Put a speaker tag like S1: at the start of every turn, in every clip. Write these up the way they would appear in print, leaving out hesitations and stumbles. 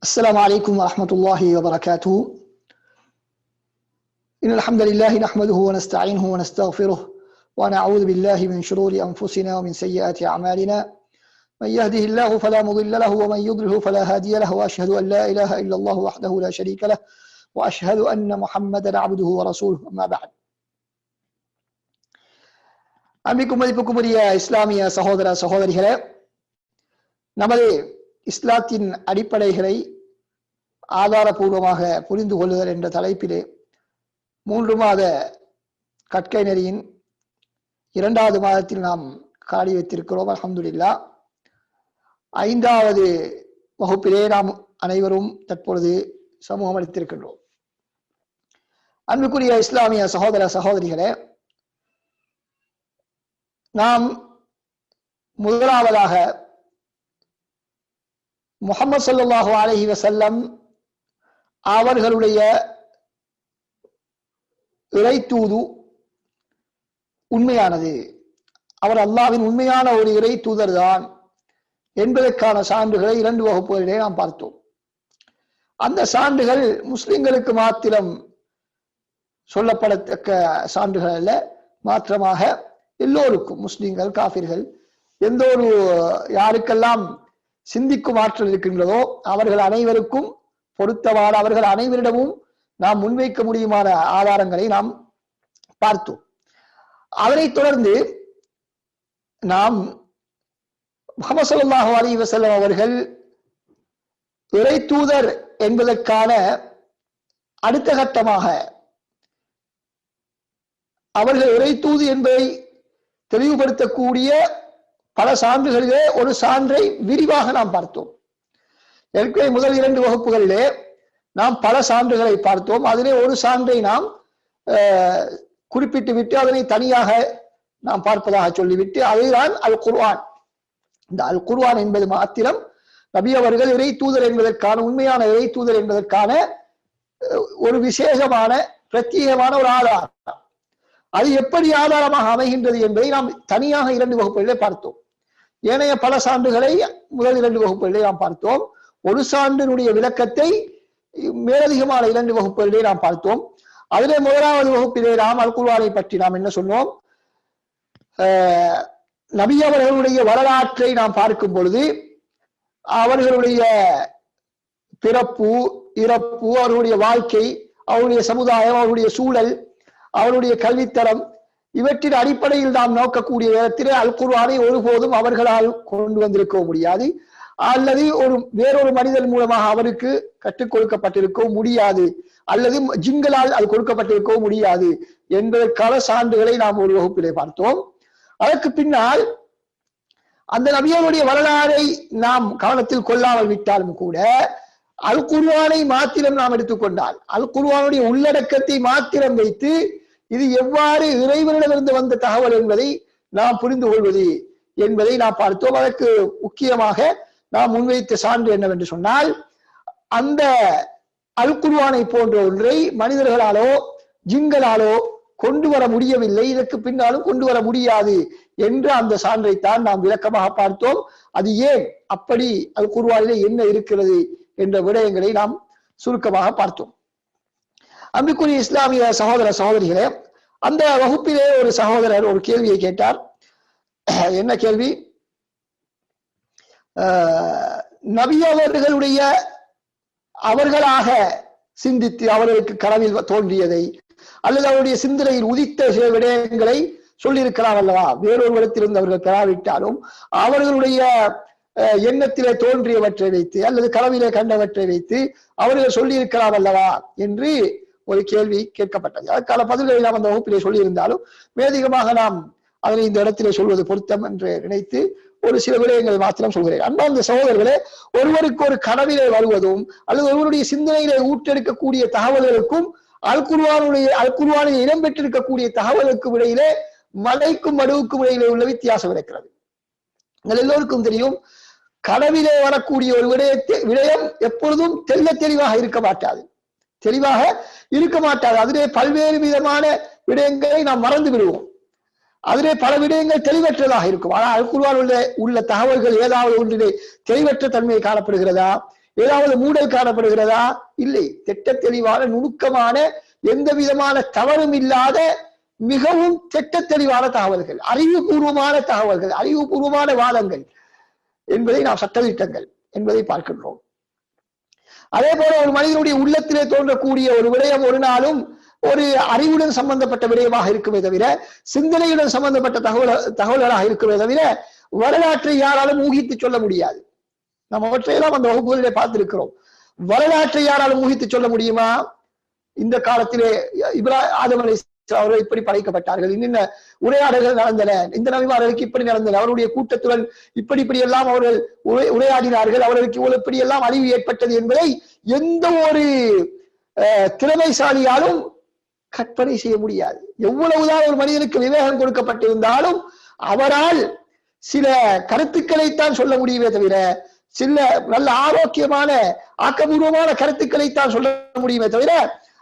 S1: السلام عليكم ورحمة الله وبركاته. إن الحمد لله نحمده ونستعينه ونستغفره ونعوذ بالله من شرور أنفسنا ومن سيئات أعمالنا. من يهده الله فلا مضل له ومن يضلله فلا هادي له، وأشهد أن لا إله إلا الله وحده لا شريك له، وأشهد أن محمدا عبده ورسوله. أما بعد. அன்பிற்கும் மதிப்புக்கும் உரிய இஸ்லாமிய சகோதர சகோதரிகளே, நமது இஸ்லாத்தின் அடிப்படைகளை ஆதாரபூர்வமாக புரிந்து கொள்ளுதல் என்ற தலைப்பிலே 3 மாத கற்கை நெறியின் 2வது மாதத்தில் நாம் காடி வைத்திருக்கிறோம். அல்ஹம்துலில்லாஹ். 5வது வகுப்பிலே நாம் அனைவரும் தற்பொழுது சமூகம் அளித்திருக்கின்றோம். அன்புக்குரிய இஸ்லாமிய சகோதர சகோதரிகளே, நாம் முதலாவதாக முஹம்மது ஸல்லல்லாஹு அலைஹி வஸல்லம் அவர்களுடைய இறை தூது உண்மையானது, அவர் அல்லாஹ்வின் உண்மையான ஒரு இறை தூதர் தான் என்பதற்கான சான்றுகளை 2 வகுப்புகளிலே நாம் பார்த்தோம். அந்த சான்றுகள் முஸ்லிம்களுக்கு மாத்திரம் சொல்லப்படத்தக்க சான்றுகள் அல்ல, மாற்றமாக எல்லோருக்கும், முஸ்லிம்கள் காஃபிர்கள், எந்த ஒரு யாருக்கெல்லாம் சிந்திக்கும் ஆற்றல் இருக்கின்றதோ அவர்கள் அனைவருக்கும் பொருத்தமான, அவர்கள் அனைவரிடமும் நாம் முன்வைக்க முடியுமான ஆதாரங்களை நாம் பார்த்தோம். அதனைத் தொடர்ந்து நாம் முஹம்மது ஸல்லல்லாஹு அலைஹி வஸல்லம் அவர்கள் இறை தூதர் என்பதற்கான அடுத்த கட்டமாக அவர்கள் இறை தூது என்பதை தெளிவுபடுத்தக்கூடிய பல சான்றுகளிலே ஒரு சான்றை விரிவாக நாம் பார்த்தோம். ஏற்கனவே முதல் 2 வகுப்புகளிலே நாம் பல சான்றுகளை பார்த்தோம். அதிலே ஒரு சான்றை நாம் குறிப்பிட்டு விட்டு அதனை தனியாக நாம் பார்ப்பதாக சொல்லிவிட்டு, அதுதான் அல் குர்ஆன். இந்த அல் குர்ஆன் என்பது மாத்திரம் நபி அவர்கள் இறை தூதர் என்பதற்கான, உண்மையான இறை தூதர் என்பதற்கான ஒரு விசேஷமான பிரத்யேகமான ஒரு ஆதாரம். அது எப்படி ஆதாரமாக அமைகின்றது என்பதை நாம் தனியாக 2 வகுப்புகளிலே பார்த்தோம். ஏனைய பல சான்றுகளை முதல் 2 வகுப்புகளிலே நாம் பார்த்தோம். ஒரு சான்றினுடைய விளக்கத்தை மேலதிகமான 2 வகுப்புகளிலே நாம் பார்த்தோம். அதிலே முதலாவது வகுப்பிலே நாம் அல் குர்ஆனை பற்றி நாம் என்ன சொன்னோம்? நபி அவர்களுடைய வரலாற்றை நாம் பார்க்கும் பொழுது அவர்களுடைய பிறப்பு, இறப்பு, அவர்களுடைய வாழ்க்கை, அவருடைய சமுதாயம், அவருடைய சூழல், அவருடைய கல்வித்தரம், இவற்றின் அடிப்படையில் நாம் நோக்கக்கூடிய நேரத்தில் அல் குர்ஆனை ஒருபோதும் அவர்களால் கொண்டு வந்திருக்க முடியாது, அல்லது வேறொரு மனிதன் மூலமாக அவருக்கு கற்றுக் கொடுக்கப்பட்டிருக்கவும் முடியாது, அல்லது ஜிங்களால் அது கொடுக்கப்பட்டிருக்கவும் முடியாது என்பதற்கான சான்றுகளை நாம் ஒரு வகுப்பிலே பார்த்தோம். அதற்கு பின்னால் அந்த நபியருடைய வரலாறை நாம் கவனத்தில் கொள்ளாமல் விட்டாலும் கூட அல் குர்ஆனை மாத்திரம் நாம் எடுத்துக்கொண்டால், அல் குர்ஆனுடைய உள்ளடக்கத்தை மாத்திரம் வைத்து இது எவ்வாறு இறைவனிடமிருந்து வந்த தகவல் என்பதை நாம் புரிந்து கொள்வது என்பதை நாம் பார்த்தோம். அதற்கு முக்கியமாக நாம் முன்வைத்த சான்று என்னவென்று சொன்னால், அந்த அல் குர்ஆனை போன்ற ஒன்றை மனிதர்களாலோ ஜின்களாலோ கொண்டு வர முடியவில்லை, இதற்கு பின்னாலும் கொண்டு வர முடியாது என்ற அந்த சான்றைத்தான் நாம் விளக்கமாக பார்த்தோம். அது ஏன் அப்படி அல் குர்ஆனிலே என்ன இருக்கிறது என்ற விடயங்களை நாம் சுருக்கமாக பார்த்தோம். அன்புக்குரிய இஸ்லாமிய சகோதர சகோதரிகளே, அந்த வகுப்பிலே ஒரு சகோதரர் ஒரு கேள்வியை கேட்டார். என்ன கேள்வி? நபி அவர்களுடைய அவர்களாக சிந்தித்து அவர்களுக்கு கனவில் தோன்றியதை அல்லது அவருடைய சிந்தனையில் உதித்த சில விடயங்களை சொல்லியிருக்கிறார் அல்லவா? வேறொரு இடத்திலிருந்து அவர்கள் பெறாவிட்டாலும் அவர்களுடைய எண்ணத்திலே தோன்றியவற்றை வைத்து அல்லது கனவிலே கண்டவற்றை வைத்து அவர்கள் சொல்லியிருக்கிறார் அல்லவா என்று ஒரு கேள்வி கேட்கப்பட்டது. அதற்கான பதில்களை நாம் அந்த வகுப்பிலே சொல்லியிருந்தாலும் மேதிகமாக நாம் அதனை இந்த இடத்திலே சொல்வது பொருத்தம் என்று நினைத்து ஒரு சில விடயங்களை மாத்திரம் சொல்கிறேன். அன்பார்ந்த சகோதரர்களே, ஒருவருக்கு ஒரு கனவிலே வருவதும் அல்லது ஒருவருடைய சிந்தனையிலே ஊற்றெடுக்கக்கூடிய தகவல்களுக்கும் அல் குர்ஆனில் இடம்பெற்றிருக்கக்கூடிய தகவலுக்கும் இடையிலே மலைக்கும் மடுவுக்கும் இடையிலே உள்ள வித்தியாசம் இருக்கிறது. நீங்கள் எல்லோருக்கும் தெரியும், கனவிலே வரக்கூடிய ஒரு விடயம் எப்பொழுதும் தெளிவாக இருக்க மாட்டாது, அதிலே பல்வேறு விதமான விடயங்களை நாம் மறந்து விடுவோம். அதிலே பல விடயங்கள் தெளிவற்றதாக இருக்கும். ஆனால் அல் குர்ஆனில் உள்ள தகவல்கள் ஏதாவது ஒன்றிலே தெளிவற்ற தன்மை காணப்படுகிறதா, ஏதாவது மூடல் காணப்படுகிறதா? இல்லை. திட்ட தெளிவான நுணுக்கமான எந்த விதமான தவறும் இல்லாத மிகவும் திட்ட தெளிவான தகவல்கள், அறிவுபூர்வமான தகவல்கள், அறிவுபூர்வமான வாதங்கள் என்பதை நாம் சட்டதிட்டங்கள் என்பதை பார்க்கின்றோம். அதே போல ஒரு மனிதனுடைய உள்ளத்திலே தோன்றக்கூடிய ஒரு விடயம் ஒரு நாளும் ஒரு அறிவுடன் சம்பந்தப்பட்ட விடயமாக இருக்குமே தவிர, சிந்தனையுடன் சம்பந்தப்பட்ட தகவல்களாக இருக்குமே தவிர, வரலாற்றை யாராலும் ஊகித்து சொல்ல முடியாது. நம்ம அவற்றையெல்லாம் அந்த வகுப்புகளிலே பார்த்திருக்கிறோம். வரலாற்றை யாராலும் ஊகித்து சொல்ல முடியுமா? இந்த காலத்திலே ஆதம் அலைஹிஸ்ஸலாம் அவர்கள் இப்படி படைக்கப்பட்டார்கள், இன்ன உரையாடல்கள் நடந்தன, இந்த நபிமார்களுக்கு இப்படி நடந்தன, அவருடைய கூட்டத்துடன் இப்படி எல்லாம் அவர்கள் உரையாடினார்கள், அவர்களுக்கு இப்படி எல்லாம் அழிவு ஏற்பட்டது என்பதை எந்த ஒரு திறமைசாலியாலும் கற்பனை செய்ய முடியாது. எவ்வளவுதான் ஒரு மனிதனுக்கு விவேகம் கொடுக்கப்பட்டிருந்தாலும் அவரால் சில கருத்துக்களைத்தான் சொல்ல முடியுமே தவிர, சில நல்ல ஆரோக்கியமான ஆக்கபூர்வமான கருத்துக்களைத்தான் சொல்ல முடியுமே தவிர,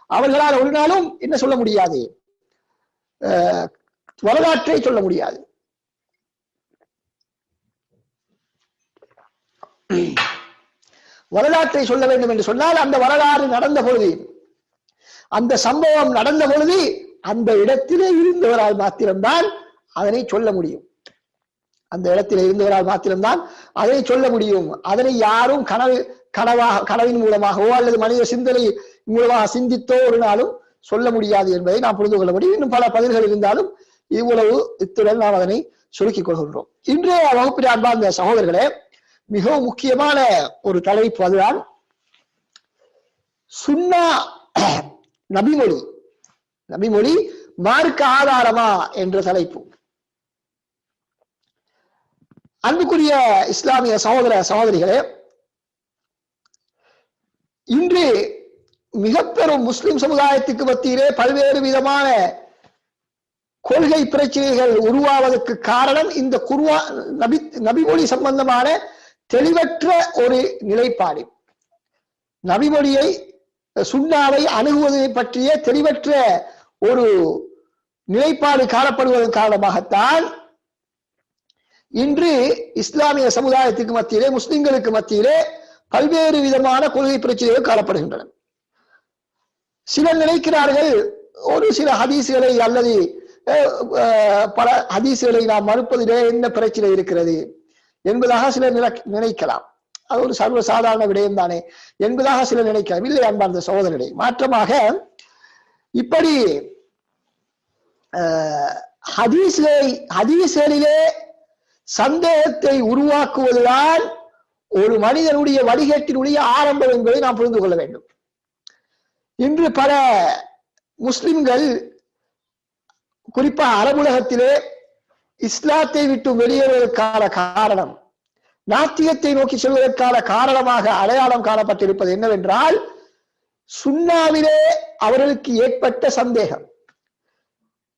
S1: அவர்களால் ஒரு நாளும் என்ன சொல்ல முடியாது, வரலாற்றை சொல்ல முடியாது. வரலாற்றை சொல்ல வேண்டும் என்று சொன்னால், அந்த வரலாறு நடந்த பொழுது, அந்த சம்பவம் நடந்த பொழுது அந்த இடத்திலே இருந்தவரால் மாத்திரம்தான் அதனை சொல்ல முடியும். அந்த இடத்திலே இருந்தவரால் மாத்திரம்தான் அதனை சொல்ல முடியும். அதனை யாரும் கனவின் மூலமாகவோ அல்லது மனித சிந்தனை மூலமாக சிந்தித்தோ ஒரு நாளும் சொல்ல முடியாது என்பதை நாம் புரிந்து கொள்ள முடியும். இன்னும் பல பதில்கள் இருந்தாலும் இவ்வளவு இத்துடன் நாம் அதனை சுருக்கிக் கொள்கின்றோம். இன்றைய வகுப்பில் அன்பார்ந்த சகோதரர்களே, மிகவும் முக்கியமான ஒரு தலைப்பு அதுதான் சுன்னா நபிமொழி மார்க்க ஆதாரமா என்ற தலைப்பு. அன்புக்குரிய இஸ்லாமிய சகோதர சகோதரிகளே, இன்று மிக பெரும் முஸ்லிம் சமுதாயத்துக்கு மத்தியிலே பல்வேறு விதமான கொள்கை பிரச்சனைகள் உருவாவதற்கு காரணம் இந்த நபிமொழி சம்பந்தமான தெளிவற்ற ஒரு நிலைப்பாடு. நபிமொழியை சுன்னாவை அணுகுவதை பற்றிய தெளிவற்ற ஒரு நிலைப்பாடு காணப்படுவதன் காரணமாகத்தான் இன்று இஸ்லாமிய சமுதாயத்துக்கு மத்தியிலே, முஸ்லிம்களுக்கு மத்தியிலே பல்வேறு விதமான கொள்கை பிரச்சனைகள் காணப்படுகின்றன. சிலர் நினைக்கிறார்கள் ஒரு சில ஹதீஸ்களை அல்லது பல ஹதீஸ்களை நாம் மறுப்பதிலே என்ன பிரச்சனை இருக்கிறது என்பதாக சிலர் நினைக்கலாம். அது ஒரு சர்வ சாதாரண விடயம் தானே என்பதாக சிலர் நினைக்கலாம். இல்லை அன்பார்ந்த சகோதரர்களே, மாற்றமாக இப்படி ஹதீஸ்களிலே சந்தேகத்தை உருவாக்குவதுதான் ஒரு மனிதனுடைய வழிகேட்டினுடைய ஆரம்பம் என்பதை நாம் புரிந்து கொள்ள வேண்டும். இன்று பல முஸ்லிம்கள், குறிப்பாக அரபுலகத்திலே இஸ்லாத்தை விட்டு வெளியேறுவதற்கான காரணம், நாத்திகத்தை நோக்கி செல்வதற்கான காரணமாக அடையாளம் காணப்பட்டிருப்பது என்னவென்றால், சுன்னாவிலே அவர்களுக்கு ஏற்பட்ட சந்தேகம்,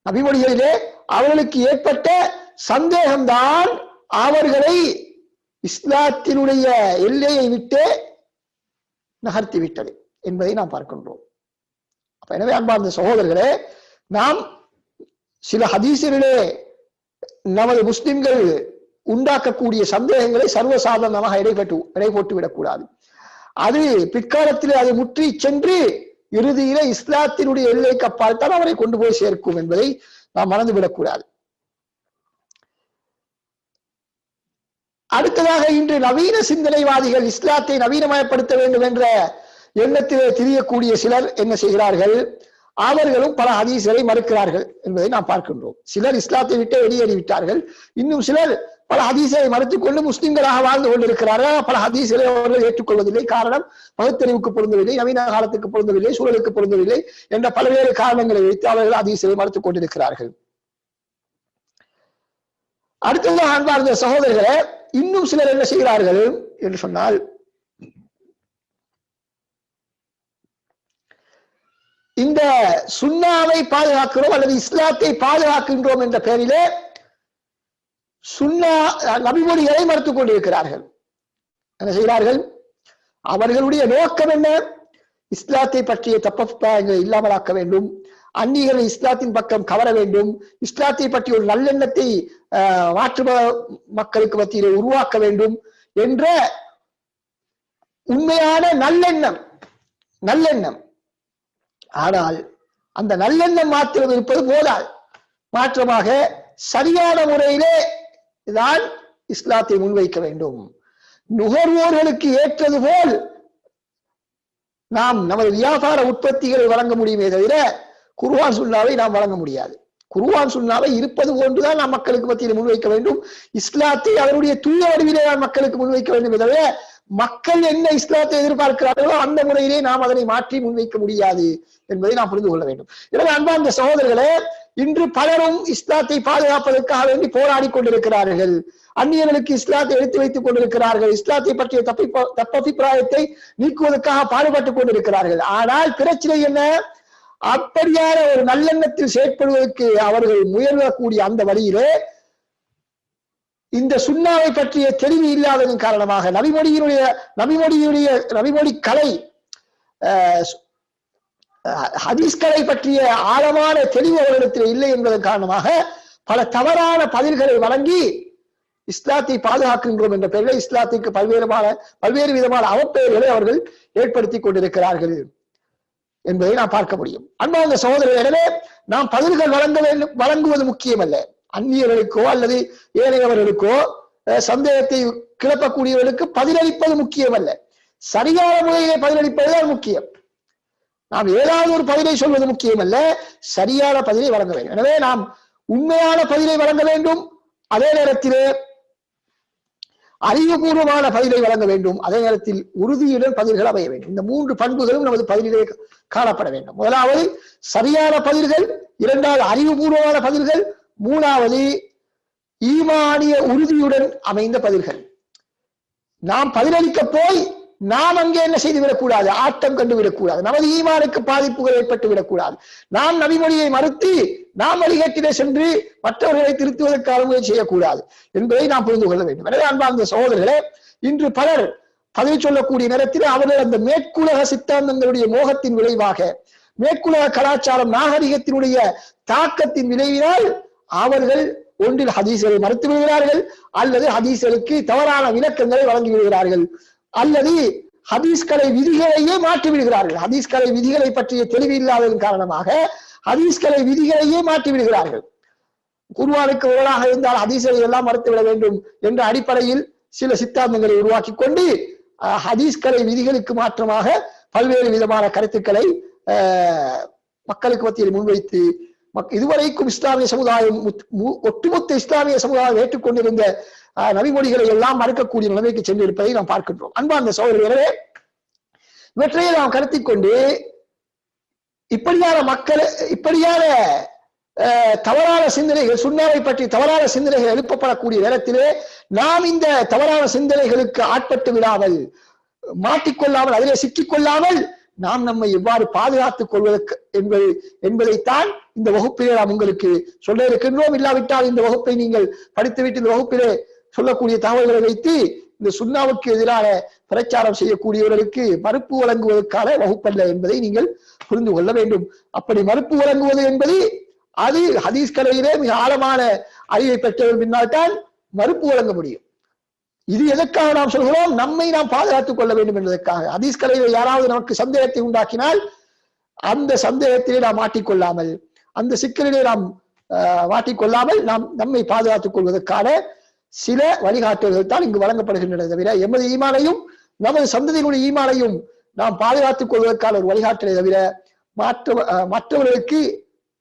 S1: நபிமொழிகளிலே அவர்களுக்கு ஏற்பட்ட சந்தேகம்தான் அவர்களை இஸ்லாத்தினுடைய எல்லையை விட்டு நகர்த்தி விட்டது என்பதை நாம் பார்க்கின்றோம். எனவே அன்பார்ந்த சகோதரர்களே, நாம் சில ஹதீஸிலே நமது முஸ்லிம்கள் உண்டாக்கக்கூடிய சந்தேகங்களை சர்வசாதாரணமாக எடை போட்டு விடக்கூடாது. அது பிற்காலத்தில் அது முற்றி சென்று இறுதியில இஸ்லாத்தினுடைய எல்லைக்கு அப்பால் தான் அவரை கொண்டு போய் சேர்க்கும் என்பதை நாம் மறந்துவிடக்கூடாது. அடுத்ததாக, இன்று நவீன சிந்தனைவாதிகள் இஸ்லாத்தை நவீனமயப்படுத்த வேண்டும் என்ற எண்ணத்திலே திரியக்கூடிய சிலர் என்ன செய்கிறார்கள்? அவர்களும் பல ஹதீஸ்களை மறுக்கிறார்கள் என்பதை நாம் பார்க்கின்றோம். சிலர் இஸ்லாத்தை விட்டு வெளியேறிவிட்டார்கள். இன்னும் சிலர் பல ஹதீஸ்களை மறுத்துக் கொண்டு முஸ்லிம்களாக வாழ்ந்து கொண்டிருக்கிறார்கள். பல ஹதீஸ்களை அவர்கள் ஏற்றுக்கொள்வதில்லை. காரணம், பகுத்தறிவுக்கு பொருந்தவில்லை, நவீன காலத்துக்கு பொருந்தவில்லை, சூழலுக்கு பொருந்தவில்லை என்ற பல்வேறு காரணங்களை வைத்து அவர்கள் ஹதீஸ்களை மறுத்துக் கொண்டிருக்கிறார்கள். அடுத்ததாக அன்பார்ந்த சகோதரர்களே, இன்னும் சிலர் என்ன செய்கிறார்கள் என்று சொன்னால், இந்த சுன்னாவை பாதுகாக்கிறோம் அல்லது இஸ்லாத்தை பாதுகாக்கின்றோம் என்ற பெயரிலே சுன்னா நபிமொழிகளை மறுத்துக் கொண்டிருக்கிறார்கள். என்ன செய்கிறார்கள்? அவர்களுடைய நோக்கம் என்ன? இஸ்லாத்தை பற்றிய தப்பபிப்பிராயங்களை இல்லாமலாக்க வேண்டும், அந்நியர்களை இஸ்லாத்தின் பக்கம் கவர வேண்டும், இஸ்லாத்தை பற்றி ஒரு நல்லெண்ணத்தை மாற்று மக்களுக்கு மத்தியிலே உருவாக்க வேண்டும் என்ற உண்மையான நல்லெண்ணம். ஆனால் அந்த நல்லெண்ணம் மாத்திரம் இருப்பது போதால், மாற்றமாக சரியான முறையிலே தான் இஸ்லாத்தை முன்வைக்க வேண்டும். நுகர்வோர்களுக்கு ஏற்றது போல் நாம் நமது வியாபார உற்பத்திகளை வழங்க முடியுமே தவிர குர்ஆன் சுன்னாவை நாம் வழங்க முடியாது. குர்ஆன் சுன்னாவை இருப்பது போன்றுதான் நாம் மக்களுக்கு மத்தியில் முன்வைக்க வேண்டும். இஸ்லாத்தை அவருடைய தூய வடிவிலே நாம் மக்களுக்கு முன்வைக்க வேண்டும் தவிர மக்கள் என்ன இஸ்லாத்தை எதிர்பார்க்கிறார்களோ அந்த முறையிலே நாம் அதனை மாற்றி முன்வைக்க முடியாது என்பதை நாம் புரிந்து கொள்ள வேண்டும். எனவே அன்பார்ந்த சகோதரர்களே, இன்று பலரும் இஸ்லாத்தை பாதுகாப்பதற்காக வேண்டி போராடி கொண்டிருக்கிறார்கள். அந்நியர்களுக்கு இஸ்லாத்தை எடுத்து வைத்துக் கொண்டிருக்கிறார்கள். இஸ்லாத்தை பற்றிய தப்பபிப்பிராயத்தை நீக்குவதற்காக பாடுபட்டுக் கொண்டிருக்கிறார்கள். ஆனால் பிரச்சனை என்ன? அப்படியான ஒரு நல்லெண்ணத்தில் செயற்படுவதற்கு அவர்கள் முயலக்கூடிய அந்த வழியிலே இந்த சுன்னாவை பற்றிய தெளிவு இல்லாததன் காரணமாக, நபிமொழி கலை, ஹதீஸ் கலை பற்றிய ஆழமான தெளிவு அவர்களிடத்தில் இல்லை என்பதன் காரணமாக பல தவறான பதில்களை வழங்கி இஸ்லாத்தை பாதுகாக்கின்றோம் என்ற பெயரில் இஸ்லாத்திற்கு பல்வேறு விதமான அவப்பெயர்களை அவர்கள் ஏற்படுத்தி கொண்டிருக்கிறார்கள் என்பதை நாம் பார்க்க முடியும். அன்பார்ந்த சகோதரர்களே, நாம் பதில்கள் வழங்குவது முக்கியமல்ல. அந்நியர்களுக்கோ அல்லது ஏனையவர்களுக்கோ சந்தேகத்தை கிளப்பக்கூடியவர்களுக்கு பதிலளிப்பது முக்கியமல்ல, சரியான முறையிலே பதிலளிப்பதுதான் முக்கியம். நாம் ஏதாவது ஒரு பதிலை சொல்வது முக்கியமல்ல, சரியான பதிலை வழங்க வேண்டும். எனவே நாம் உண்மையான பதிலை வழங்க வேண்டும், அதே நேரத்திலே அறிவுபூர்வமான பதிலை வழங்க வேண்டும், அதே நேரத்தில் உறுதியுடன் பதில்கள் அமைய வேண்டும். இந்த 3 பண்புகளும் நமது பதிலிலே காணப்பட வேண்டும். முதலாவது சரியான பதில்கள், இரண்டாவது அறிவுபூர்வமான பதில்கள், மூணாவது ஈமானிய உறுதியுடன் அமைந்த பதில்கள். நாம் பதிலளிக்க போய் நாம் அங்கே என்ன செய்து விடக்கூடாது, ஆட்டம் கண்டு விடக்கூடாது, நமது ஈமானுக்கு பாதிப்புகள் ஏற்பட்டு விடக்கூடாது. நாம் நபிமொழியை மறுத்து நாம் வழிகேட்டிலே சென்று மற்றவர்களை திருத்துவதற்காக முயற்சி செய்யக்கூடாது என்பதை நாம் புரிந்து கொள்ள வேண்டும். எனவே அன்பார்ந்த சகோதரர்களே, இன்று பலர் பதில் சொல்லக்கூடிய நேரத்தில் அவர்கள் அந்த மேற்குலக சித்தாந்தங்களுடைய மோகத்தின் விளைவாக, மேற்குலக கலாச்சாரம் நாகரிகத்தினுடைய தாக்கத்தின் விளைவினால் அவர்கள் ஒன்றில் ஹதீஸ்களை மறுத்து விடுகிறார்கள், அல்லது ஹதீஸ்களுக்கு தவறான விளக்கங்களை வழங்கி விடுகிறார்கள், அல்லது ஹதீஸ்களை விதிகளையே மாற்றி விடுகிறார்கள். ஹதீஸ்களை விதிகளை பற்றிய தெளிவு இல்லாததன் காரணமாக ஹதீஸ்களை விதிகளையே மாற்றி விடுகிறார்கள். குர்ஆனுக்கு ஓராக இருந்தால் ஹதீஸ்களை எல்லாம் மறுத்துவிட வேண்டும் என்ற அடிப்படையில் சில சித்தாந்தங்களை உருவாக்கி கொண்டு ஹதீஸ்களை விதிகளுக்கு மாற்றமாக பல்வேறு விதமான கருத்துக்களை மக்களுக்கு மத்தியில் முன்வைத்து இதுவரைக்கும் இஸ்லாமிய சமுதாயம், ஒட்டுமொத்த இஸ்லாமிய சமுதாயம் ஏற்றுக்கொண்டிருந்த நபிமொழிகளை எல்லாம் மறுக்கக்கூடிய நிலைமைக்கு சென்றிருப்பதை நாம் பார்க்கின்றோம். அன்பார்ந்த சகோதரர்களே, இவற்றையே நாம் கருத்தில் கொண்டு இப்படியான தவறான சிந்தனைகள், சுன்னாவை பற்றி தவறான சிந்தனைகள் எழுப்பப்படக்கூடிய நேரத்திலே நாம் இந்த தவறான சிந்தனைகளுக்கு ஆட்பட்டு விடாமல், மாட்டிக்கொள்ளாமல், அதிலே சிக்கிக்கொள்ளாமல் நாம் நம்மை எவ்வாறு பாதுகாத்துக் கொள்வதற்கு என்பதைத்தான் இந்த வகுப்பிலே நாம் உங்களுக்கு சொல்ல இருக்கின்றோம். இல்லாவிட்டால் இந்த வகுப்பை நீங்கள் படித்துவிட்டு இந்த வகுப்பிலே சொல்லக்கூடிய தகவல்களை வைத்து இந்த சுன்னாவுக்கு எதிரான பிரச்சாரம் செய்யக்கூடியவர்களுக்கு மறுப்பு வழங்குவதற்கான வகுப்பல்ல என்பதை நீங்கள் புரிந்து கொள்ள வேண்டும். அப்படி மறுப்பு வழங்குவது என்பது அது ஹதீஸ் கலையிலே மிக ஆழமான அறிவை பெற்றவர் பின்னால்தான் மறுப்பு வழங்க முடியும். இது எதற்காக நாம் சொல்கிறோம்? நம்மை நாம் பாதுகாத்துக் கொள்ள வேண்டும் என்பதற்காக. ஹதீஸ் கலையில் யாராவது நமக்கு சந்தேகத்தை உண்டாக்கினால் அந்த சந்தேகத்திலே நாம் மாட்டிக்கொள்ளாமல், அந்த சிக்கலிலே நாம் மாட்டிக்கொள்ளாமல் நாம் நம்மை பாதுகாத்துக் கொள்வதற்கான சில வழிகாட்டுதல்கள் தான் இங்கு வழங்கப்படுகின்றன. தவிர எமது ஈமானையும் நமது சந்ததியினுடைய ஈமானையும் நாம் பாதுகாத்துக் கொள்வதற்கான ஒரு வழிகாட்டலை தவிர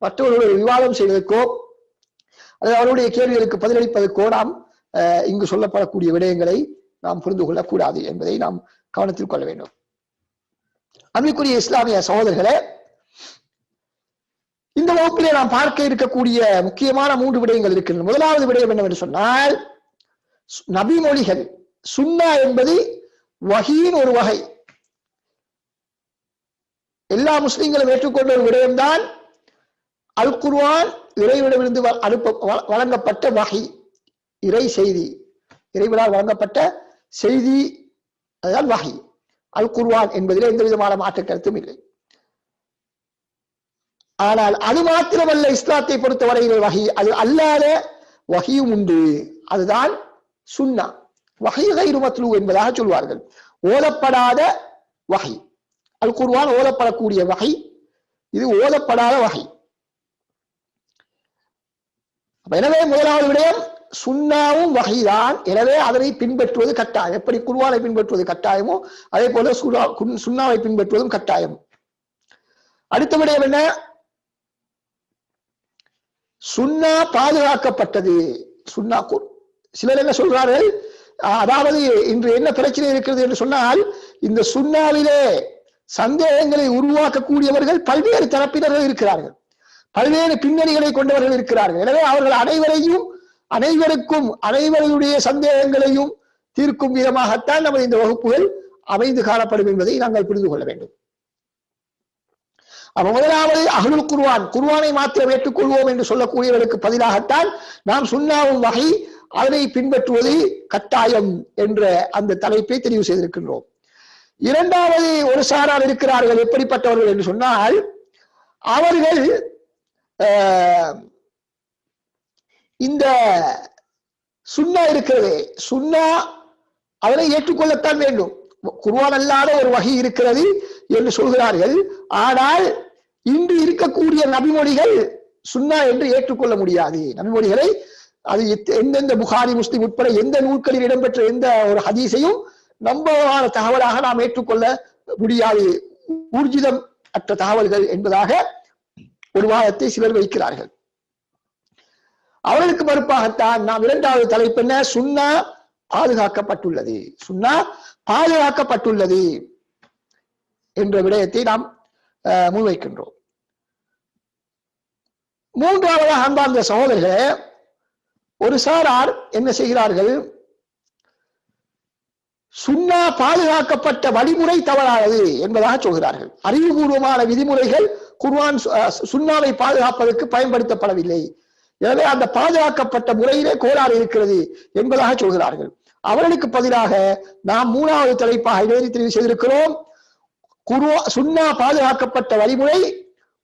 S1: மற்றவர்களுடைய விவாதம் செய்வதற்கோ அல்லது அவருடைய கேள்விகளுக்கு பதிலளிப்பதற்கோ நாம் இங்கு சொல்லப்படக்கூடிய விடயங்களை நாம் புரிந்து கொள்ளக்கூடாது என்பதை நாம் கவனத்தில் கொள்ள வேண்டும். அன்பிற்குரிய இஸ்லாமிய சகோதரர்களே, இந்த வகுப்பிலே நாம் பார்க்க இருக்கக்கூடிய முக்கியமான 3 விடயங்கள் இருக்கின்றன. முதலாவது விடயம் என்னவென்று சொன்னால், நபிமொழிகள், சுன்னா என்பது வஹீயின் ஒரு வகை. எல்லா முஸ்லிம்களும் ஏற்றுக்கொண்ட ஒரு விடயம்தான் அல் குர்ஆன், இறைவனிடமிருந்து வழங்கப்பட்ட வஹி, இறை செய்தி, இறைவனால் வழங்கப்பட்ட செய்தி, அதுதான் வஹி. அல் குர்ஆன் என்பதிலே எந்த விதமான மாற்று கருத்தும் இல்லை. ஆனால் அது மாத்திரமல்ல, இஸ்லாத்தை பொறுத்தவரையிலே வஹி, அது அல்லாத வஹியும் உண்டு, அதுதான் சுன்னா. வஹி கைரு மத்லூ என்பதாக சொல்வார்கள். ஓதப்படாத வகை. அல் குர்ஆன் ஓதப்படக்கூடிய வகை, இது ஓதப்படாத வகை. எனவே முதலாவது விடயம் சுன்னாவும் வகைதான். எனவே அதனை பின்பற்றுவது கட்டாயம். எப்படி குர்ஆனை பின்பற்றுவது கட்டாயமோ அதே போல சுன்னாவை பின்பற்றுவதும் கட்டாயம். அடுத்த விடயம் என்ன? சுன்னா பாதுகாக்கப்பட்டது. சுன்னா சிலர் என்ன சொல்றார்கள், அதாவது இன்று என்ன பிரச்சனை இருக்கிறது என்று சொன்னால், இந்த சுன்னாவிலே சந்தேகங்களை உருவாக்கக்கூடியவர்கள் பல்வேறு தரப்பினர்கள் இருக்கிறார்கள், பல்வேறு பின்னணிகளை கொண்டவர்கள் இருக்கிறார்கள். எனவே அவர்கள் அனைவருக்கும் அனைவருடைய சந்தேகங்களையும் தீர்க்கும் விதமாகத்தான் நமது இந்த வகுப்புகள் அமைந்து காணப்படும் என்பதை நாங்கள் புரிந்து கொள்ள வேண்டும். அப்ப முதலாவது அஹ்லுல் குர்ஆன், குர்ஆனை மாத்திரம் ஏற்றுக்கொள்வோம் என்று சொல்லக்கூடியவர்களுக்கு பதிலாகத்தான் நாம் சுன்னாவும் வகை அதனை பின்பற்றுவது கட்டாயம் என்ற அந்த தலைப்பை தெரிவு செய்திருக்கின்றோம். இரண்டாவது ஒரு சாரார் இருக்கிறார்கள். எப்படிப்பட்டவர்கள் என்று சொன்னால், அவர்கள் இந்த சுன்னா இருக்கிறது, சுன்னா அதனை ஏற்றுக்கொள்ளத்தான் வேண்டும். குர்ஆன் அல்லாத ஒரு வகை இருக்கிறது என்று சொல்கிறார்கள். ஆனால் இன்று இருக்கக்கூடிய நபிமொழிகள் சுன்னா என்று ஏற்றுக்கொள்ள முடியாது. நபிமொழிகளை அது எந்தெந்த புகாரி முஸ்லிம் உட்பட எந்த நூல்களில் இடம்பெற்ற எந்த ஒரு ஹதீஸையும் நம்பகமான தகவலாக நாம் ஏற்றுக்கொள்ள முடியாது, ஊர்ஜிதம் அற்ற தகவல்கள் என்பதாக ஒரு வாதத்தை சிலர் வைக்கிறார்கள். அவர்களுக்கு மறுப்பாகத்தான் நாம் இரண்டாவது தலைப்பு என்ன, சுன்னா பாதுகாக்கப்பட்டுள்ளது, சுன்னா பாதுகாக்கப்பட்டுள்ளது என்ற விடயத்தை நாம் முன்வைக்கின்றோம். மூன்றாவதாக அன்பார்ந்த சகோதரர்களே, ஒரு சாரார் என்ன செய்கிறார்கள், சுன்னா பாதுகாக்கப்பட்ட வழிமுறை தவறானது என்பதாக சொல்கிறார்கள். அறிவுபூர்வமான விதிமுறைகள் குர்ஆன் சுன்னாவை பாதுகாப்பதற்கு பயன்படுத்தப்படவில்லை, எனவே அந்த பாதுகாக்கப்பட்ட முறையிலே கோளாறு இருக்கிறது என்பதாக சொல்கிறார்கள். அவர்களுக்கு பதிலாக நாம் மூணாவது தலைப்பாக இதனை தெரிவு செய்திருக்கிறோம். சுன்னா பாதுகாக்கப்பட்ட வழிமுறை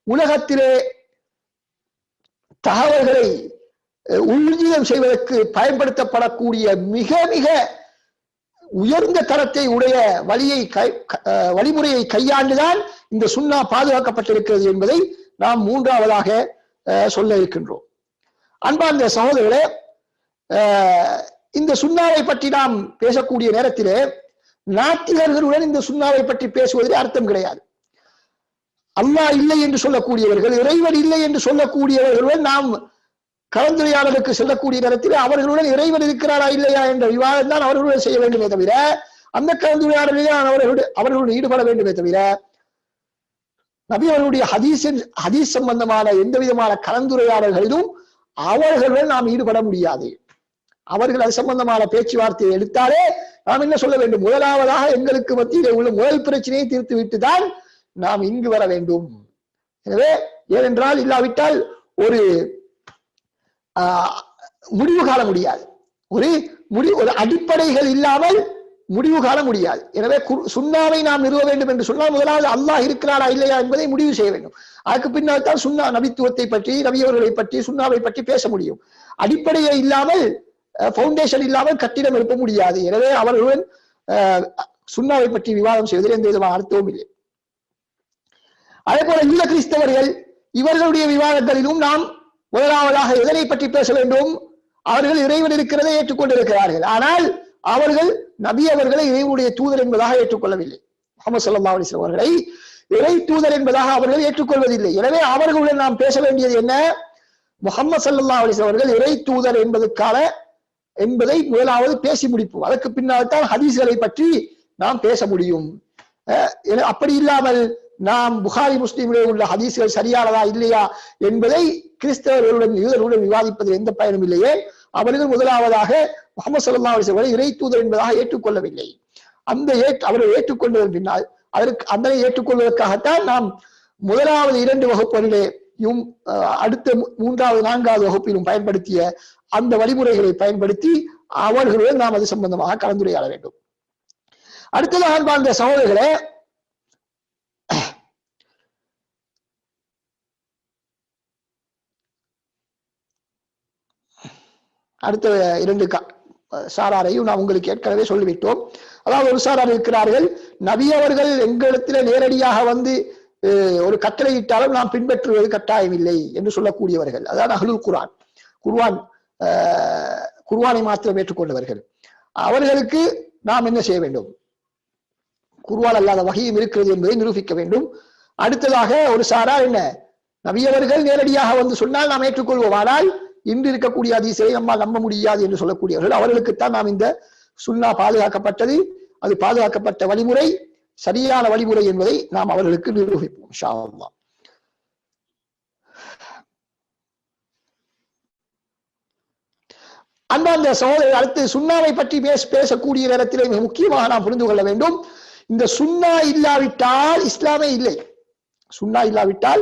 S1: உலகத்திலே தகவல்களை ஊர்ஜிதம் செய்வதற்கு பயன்படுத்தப்படக்கூடிய மிக மிக உயர்ந்த தரத்தை உடைய வழிமுறையை கையாண்டுதான் இந்த சுன்னா பாதுகாக்கப்பட்டிருக்கிறது என்பதை நாம் மூன்றாவதாக சொல்ல இருக்கின்றோம். அன்பார்ந்த சகோதரர்களே, இந்த சுன்னாவை பற்றி நாம் பேசக்கூடிய நேரத்திலே நாத்திகர்களுடன் இந்த சுன்னாவை பற்றி பேசுவதில் அர்த்தம் கிடையாது. அல்லாஹ் இல்லை என்று சொல்லக்கூடியவர்கள், இறைவன் இல்லை என்று சொல்லக்கூடியவர்களுடன் நாம் கலந்துரையாடலுக்கு செல்லக்கூடிய நேரத்தில் அவர்களுடன் இறைவன் இருக்கிறாரா இல்லையா என்ற விவாதம் தான் அவர்களுடன் செய்ய வேண்டுமே தவிர, அந்த கலந்துரையாடலில் அவர்களுடன் ஈடுபட வேண்டுமே தவிர, நபி அவர்களுடைய ஹதீஸ் சம்பந்தமான எந்த விதமான கலந்துரையாடல்களிலும் அவர்களுடன் நாம் ஈடுபட முடியாது. அவர்கள் அது சம்பந்தமான பேச்சுவார்த்தையை எடுத்தாலே நாம் என்ன சொல்ல வேண்டும், முதலாவதாக எங்களுக்கு மத்தியிலே உள்ள முதல் பிரச்சனையை தீர்த்து விட்டு தான் நாம் இங்கு வர வேண்டும். எனவே ஏனென்றால் இல்லாவிட்டால் ஒரு முடிவு காண முடியாது, ஒரு அடிப்படைகள் இல்லாமல் முடிவு காண முடியாது. எனவே சுன்னாவை நாம் நிறுவ வேண்டும் என்று சொன்னால் முதலாவது அல்லாஹ் இருக்கிறாரா இல்லையா என்பதை முடிவு செய்ய வேண்டும். அதுக்கு பின்னால் தான் சுன்னா நபித்துவத்தை பற்றி, நபியவர்களை பற்றி, சுன்னாவை பற்றி பேச முடியும். அடிப்படையை இல்லாமல், பவுண்டேஷன் இல்லாமல் கட்டிடம் எழுப்ப முடியாது. எனவே அவர்களுடன் சுன்னாவை பற்றி விவாதம் செய்வதில் எந்த விதமான அர்த்தமும் இல்லை. அதே போல யூத கிறிஸ்தவர்கள் இவர்களுடைய விவாதங்களிலும் நாம் முதலாவதாக எதனை பற்றி பேச வேண்டும், அவர்கள் இறைவன் இருக்கிறதை ஏற்றுக்கொண்டிருக்கிறார்கள், ஆனால் அவர்கள் நபி அவர்களை இறைவனுடைய தூதர் என்பதாக ஏற்றுக்கொள்ளவில்லை. முஹம்மது ஸல்லல்லாஹு அலைஹி வஸல்லம் அவர்களை இறை தூதர் என்பதாக அவர்கள் ஏற்றுக்கொள்வதில்லை. எனவே அவர்களுடன் நாம் பேச வேண்டியது என்ன, முஹம்மது ஸல்லல்லாஹு அலைஹி வஸல்லம் அவர்கள் இறை தூதர் என்பதை முதலாவது பேசி முடிப்போம். அதற்கு பின்னால் தான் ஹதீஸ்களை பற்றி நாம் பேச முடியும். அப்படி இல்லாமல் நாம் புகாரி முஸ்லிமிலே உள்ள ஹதீஸ்கள் சரியானதா இல்லையா என்பதை கிறிஸ்தவர்களுடன் யூதர்களுடன் விவாதிப்பதில் எந்த பயனும் இல்லையே. அவர்கள் முதலாவதாக முஹம்மது ஸல்லல்லாஹு அலைஹி வஸல்லம் இறை தூதர் என்பதாக ஏற்றுக்கொள்ளவில்லை. அவரை ஏற்றுக்கொண்டதன் பின்னால் அதனை ஏற்றுக்கொள்வதற்காகத்தான் நாம் முதலாவது 2 வகுப்புகளிலேயும் அடுத்த 3வது 4வது வகுப்பிலும் பயன்படுத்திய அந்த வழிமுறைகளை பயன்படுத்தி அவர்களுடன் நாம் அது சம்பந்தமாக கலந்துரையாட வேண்டும். அடுத்ததாக அன்பார்ந்த சகோதரர்களே, அடுத்த 2 சாராரையும் நாம் உங்களுக்கு ஏற்கனவே சொல்லிவிட்டோம். அதாவது ஒரு சாரார் இருக்கிறார்கள், நபி அவர்கள் எங்களிடத்திலே நேரடியாக வந்து ஒரு கட்டளையிட்டாலும் நாம் பின்பற்றுவது கட்டாயம் இல்லை என்று சொல்லக்கூடியவர்கள். அதாவது அஹ்லுல் குர்ஆன், குர்ஆனை மாத்திரம் ஏற்றுக்கொண்டவர்கள். அவர்களுக்கு நாம் என்ன செய்ய வேண்டும்? குர்ஆன் அல்லாத வஹீயும் இருக்கிறது என்பதை நிரூபிக்க வேண்டும். அடுத்ததாக ஒரு சாரார் என்ன, நபியவர்கள் நேரடியாக வந்து சொன்னால் நாம் ஏற்றுக்கொள்வோம், ஆனால் இன்று இருக்கக்கூடிய ஹதீஸை நம்மால் நம்ப முடியாது என்று சொல்லக்கூடியவர்கள், அவர்களுக்குத்தான் நாம் இந்த சுன்னா பாதுகாக்கப்பட்டது, அது பாதுகாக்கப்பட்ட வழிமுறை, சரியான வழிமுறை என்பதை நாம் அவர்களுக்கு நிரூபிப்போம் இன்ஷா அல்லாஹ். அன்பார்ந்த சகோதரர், அடுத்து சுன்னாவை பற்றி பேசக்கூடிய நேரத்திலே மிக முக்கியமாக நாம் புரிந்து கொள்ள வேண்டும், இந்த சுன்னா இல்லாவிட்டால் இஸ்லாமே இல்லை. சுன்னா இல்லாவிட்டால்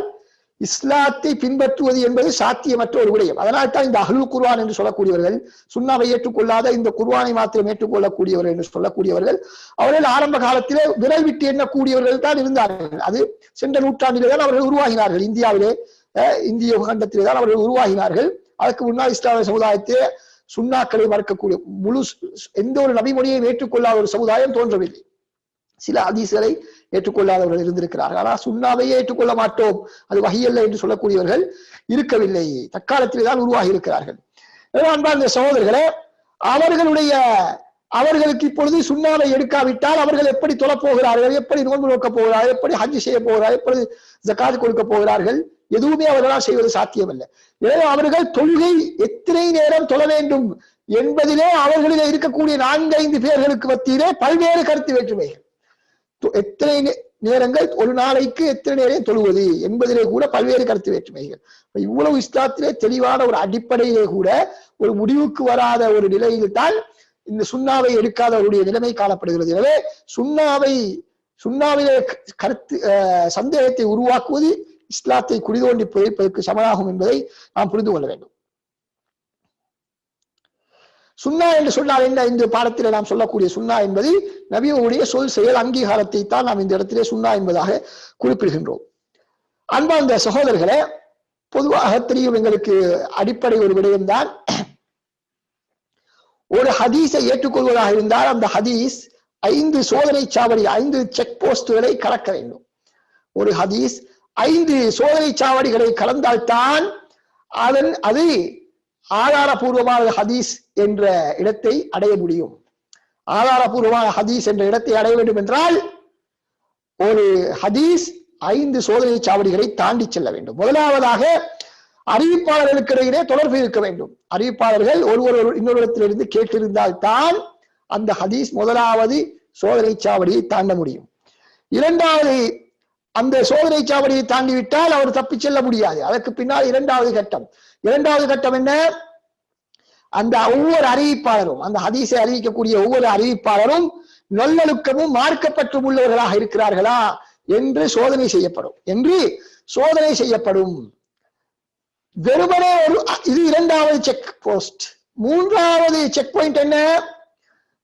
S1: இஸ்லாத்தை பின்பற்றுவது என்பது சாத்தியமற்ற ஒரு விடயம். அதனால் தான் இந்த அஹ்லுல் குர்ஆன் என்று சொல்லக்கூடியவர்கள், சுன்னாவை ஏற்றுக்கொள்ளாத இந்த குர்ஆனை மாத்திரம் ஏற்றுக்கொள்ளக்கூடியவர்கள் என்று சொல்லக்கூடியவர்கள், அவர்கள் ஆரம்ப காலத்திலே விரல் விட்டு எண்ணக்கூடியவர்கள் தான் இருந்தார்கள். அது சென்ற நூற்றாண்டிலே தான் அவர்கள் உருவாகினார்கள். இந்தியாவிலே, இந்திய கண்டத்திலே தான் அவர்கள் உருவாகினார்கள். அதற்கு முன்னால் இஸ்லாமிய சமுதாயத்தை சுன்னாக்களை மறக்கக்கூடிய, முழு எந்த ஒரு நபிமொழியையும் ஏற்றுக்கொள்ளாத ஒரு சமுதாயம் தோன்றவில்லை. சில ஹதீஸ்களை ஏற்றுக்கொள்ளாதவர்கள் இருந்திருக்கிறார்கள். ஆனால் சுன்னாவையே ஏற்றுக்கொள்ள மாட்டோம், அது வஹி அல்ல என்று சொல்லக்கூடியவர்கள் இருக்கவில்லை. தற்காலத்திலே தான் உருவாகி இருக்கிறார்கள். அன்பார்ந்த சகோதரர்களே, அவர்களுக்கு இப்பொழுது சுன்னாவை எடுக்காவிட்டால் அவர்கள் எப்படி தொழப் போகிறார்கள், எப்படி நோன்பு நோக்கப் போகிறார்கள், எப்படி ஹஜ் செய்ய போகிறார்கள், எப்படி ஜகாத் கொடுக்க போகிறார்கள், எதுவுமே அவர்களால் செய்வது சாத்தியமல்ல. எனவே அவர்கள் தொழுகை எத்தனை நேரம் தொழ வேண்டும் என்பதிலே அவர்களிலே இருக்கக்கூடிய 4-5 பேர்களுக்கு மத்தியிலே பல்வேறு கருத்து வேற்றுமைகள். எத்தனை நேரங்கள் ஒரு நாளைக்கு எத்தனை நேரம் தொழுவது என்பதிலே கூட பல்வேறு கருத்து வேற்றுமைகள். இவ்வளவு இஸ்லாத்திலே தெளிவான ஒரு அடிப்படையிலே கூட ஒரு முடிவுக்கு வராத ஒரு நிலையில் தான் இந்த சுன்னாவை எடுக்காதவருடைய நிலைமை காணப்படுகிறது. எனவே சுன்னாவிலே கருத்து சந்தேகத்தை உருவாக்குவது இஸ்லாத்தை குடிதோண்டி புதைப்பதற்கு சமனாகும் என்பதை நாம் புரிந்து கொள்ள வேண்டும். சுன்னா என்று சொன்னால் என்ன? இந்த பாடத்திலே நாம் சொல்லக்கூடிய சுன்னா என்பது நபியுடைய சொல் செயல் அங்கீகாரத்தை தான் நாம் இந்த இடத்திலே சுன்னா என்பதாக குறிப்பிடுகின்றோம். அன்பார்ந்த சகோதரர்களே, பொதுவாக தெரியும் எங்களுக்கு அடிப்படை ஒரு விடயம்தான், ஒரு ஹதீஸை ஏற்றுக்கொள்வதாக இருந்தால் அந்த ஹதீஸ் 5 சோதனை சாவடி, 5 செக் போஸ்டுகளை கடக்க வேண்டும். ஒரு ஹதீஸ் 5 சோதனை சாவடிகளை கலந்தால்தான் அது ஆதாரபூர்வமான ஹதீஸ் என்ற இடத்தை அடைய முடியும். ஆதாரபூர்வமான ஹதீஸ் என்ற இடத்தை அடைய வேண்டும் என்றால் ஒரு ஹதீஸ் 5 சோதனை சாவடிகளை தாண்டி செல்ல வேண்டும். முதலாவதாக அறிவிப்பாளர்களுக்கு இடையே தொடர்பு இருக்க வேண்டும். அறிவிப்பாளர்கள் ஒருவர் இன்னொருடத்திலிருந்து கேட்டிருந்தால் தான் அந்த ஹதீஸ் முதலாவது சோதனை சாவடியை தாண்ட முடியும். இரண்டாவது, அந்த சோதனை சாவடியை தாண்டிவிட்டால் அவர் தப்பி செல்ல முடியாது. அதற்கு பின்னால் இரண்டாவது கட்டம் என்ன? அந்த ஒவ்வொரு அறிவிப்பாளரும், அந்த ஹதீஸை அறிவிக்கக்கூடிய ஒவ்வொரு அறிவிப்பாளரும் நல்லொழுக்கமும் மார்க்கப்பற்றும் உள்ளவர்களாக இருக்கிறார்களா என்று சோதனை செய்யப்படும். வெறுமனே இது இரண்டாவது செக் போஸ்ட். மூன்றாவது செக் பாயிண்ட் என்ன?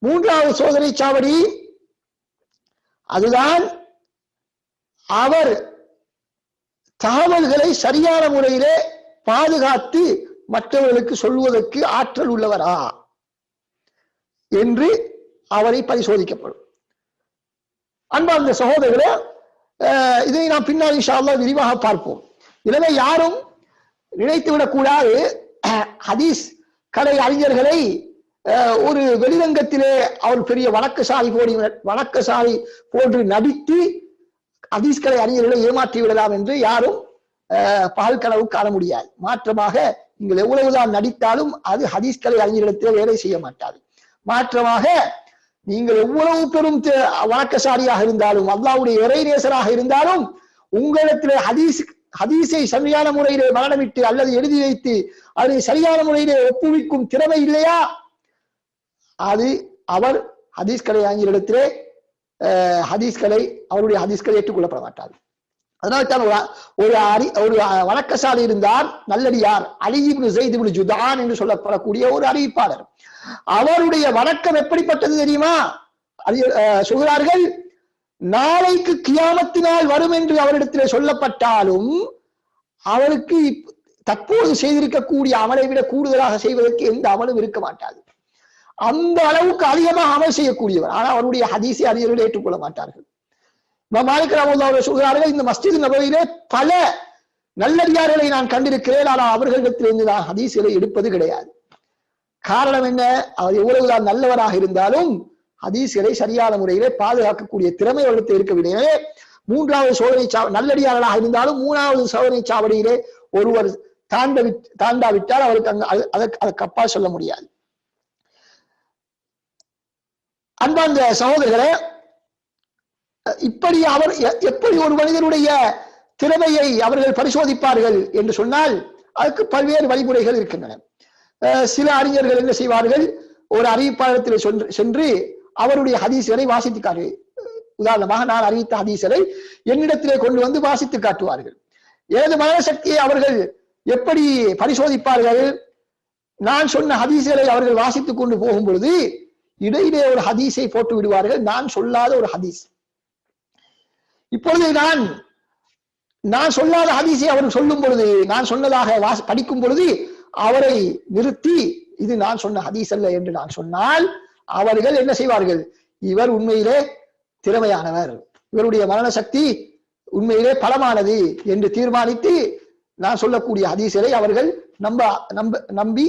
S1: மூன்றாவது சோதனை சாவடி அதுதான் அவர் தகவல்களை சரியான முறையிலே பாதுகாத்து மற்றவர்களுக்கு சொல்வதற்கு ஆற்றல் உள்ளவரா என்று அவரை பரிசோதிக்கப்படும். அன்பார்ந்த சகோதரர்களே, இதை நாம் பின்னால் இன்ஷா அல்லாஹ் விரிவாக பார்ப்போம். எனவே யாரும் நினைத்துவிடக் கூடாது ஹதீஸ் கலை அறிஞர்களை ஒரு வெளிரங்கத்திலே அவர் பெரிய வணக்கசாலி போன்று நடித்து ஹதீஸ் கலை அறிஞர்களை ஏமாற்றி விடலாம் என்று யாரும் பகல் கனவு காண முடியாது. மாற்றமாக நீங்கள் எவ்வளவுதான் நடித்தாலும் அது ஹதீஸ் கலை அறிஞர்களிடத்திலே வேலை செய்ய மாட்டாது. மாற்றமாக நீங்கள் எவ்வளவு பெரும் வணக்கசாலியாக இருந்தாலும், அல்லாஹ்வுடைய இறைநேசராக இருந்தாலும், உங்களிடத்திலே ஹதீஸை சரியான முறையிலே மரணமிட்டு அல்லது எழுதி வைத்து அதை சரியான முறையிலே ஒப்புவிக்கும் திறமை இல்லையா, அது அவர் ஹதீஸ் கலை அறிஞரிடத்திலே அவருடைய ஹதீஸ்களை ஏற்றுக்கொள்ளப்பட மாட்டாது. அதனால்தான் ஒரு வணக்கசாலி இருந்தார், நல்லடியார் அலி இப்னு ஸைத் இப்னு ஜுதான் என்று சொல்லப்படக்கூடிய ஒரு அறிவிப்பாளர். அவருடைய வணக்கம் எப்படிப்பட்டது தெரியுமா? சொல்கிறார்கள், நாளைக்கு கியாமத்தினால் வரும் என்று அவரிடத்திலே சொல்லப்பட்டாலும் அவருக்கு தற்போது செய்திருக்கக்கூடிய அமலை விட கூடுதலாக செய்வதற்கு எந்த அமலும் இருக்க மாட்டாது. அந்த அளவுக்கு அதிகமாக அமல் செய்யக்கூடியவர். ஆனால் அவருடைய ஹதீஸை அறிஞர்கள் ஏற்றுக்கொள்ள மாட்டார்கள். மாலிக் ரஹ்மத்துல்லாஹி சொல்கிறார்கள், இந்த மஸ்ஜித் நபவியிலே பல நல்லடியார்களை நான் கண்டிருக்கிறேன், ஆனால் அவர்களிடத்திலிருந்து நான் ஹதீஸ்களை எடுப்பது கிடையாது. காரணம் என்ன? அவர் எவ்வளவுதான் நல்லவராக இருந்தாலும் ஹதீஸ்களை சரியான முறையிலே பாதுகாக்கக்கூடிய திறமை அவர்களுக்கு இருக்கவில்லை. மூன்றாவது சோதனை நல்லடியார்களாக இருந்தாலும் மூணாவது சோதனை சாவடியிலே ஒருவர் தாண்டாவிட்டால் அவருக்கு அதற்கு அப்பா சொல்ல முடியாது. அன்பார்ந்த சகோதரர்களே, இப்படி அவர் எப்படி ஒரு மனிதனுடைய திறமையை அவர்கள் பரிசோதிப்பார்கள் என்று சொன்னால் அதுக்கு பல்வேறு வழிமுறைகள் இருக்கின்றன. சில அறிஞர்கள் என்ன செய்வார்கள், ஒரு அறிவிப்பாளத்தில் சென்று அவருடைய ஹதீஸ்களை வாசித்து காட்டு, உதாரணமாக நான் அறிவித்த ஹதீஸ்களை என்னிடத்திலே கொண்டு வந்து வாசித்து காட்டுவார்கள். எனது மனசக்தியை அவர்கள் எப்படி பரிசோதிப்பார்கள்? நான் சொன்ன ஹதீஸ்களை அவர்கள் வாசித்துக் கொண்டு போகும் பொழுது இடையிலே ஒரு ஹதீஸை போட்டு விடுவார்கள், நான் சொல்லாத ஒரு ஹதீஸ். இப்பொழுது நான் சொல்லாத ஹதீஸை அவர்கள் சொல்லும் பொழுது, நான் சொன்னதாக படிக்கும் பொழுது அவரை நிறுத்தி இது நான் சொன்ன ஹதீஸ் அல்ல என்று நான் சொன்னால் அவர்கள் என்ன செய்வார்கள், இவர் உண்மையிலே திறமையானவர், இவருடைய மரண சக்தி உண்மையிலே பலமானது என்று தீர்மானித்து நான் சொல்லக்கூடிய ஹதீஸ்களை அவர்கள் நம்பி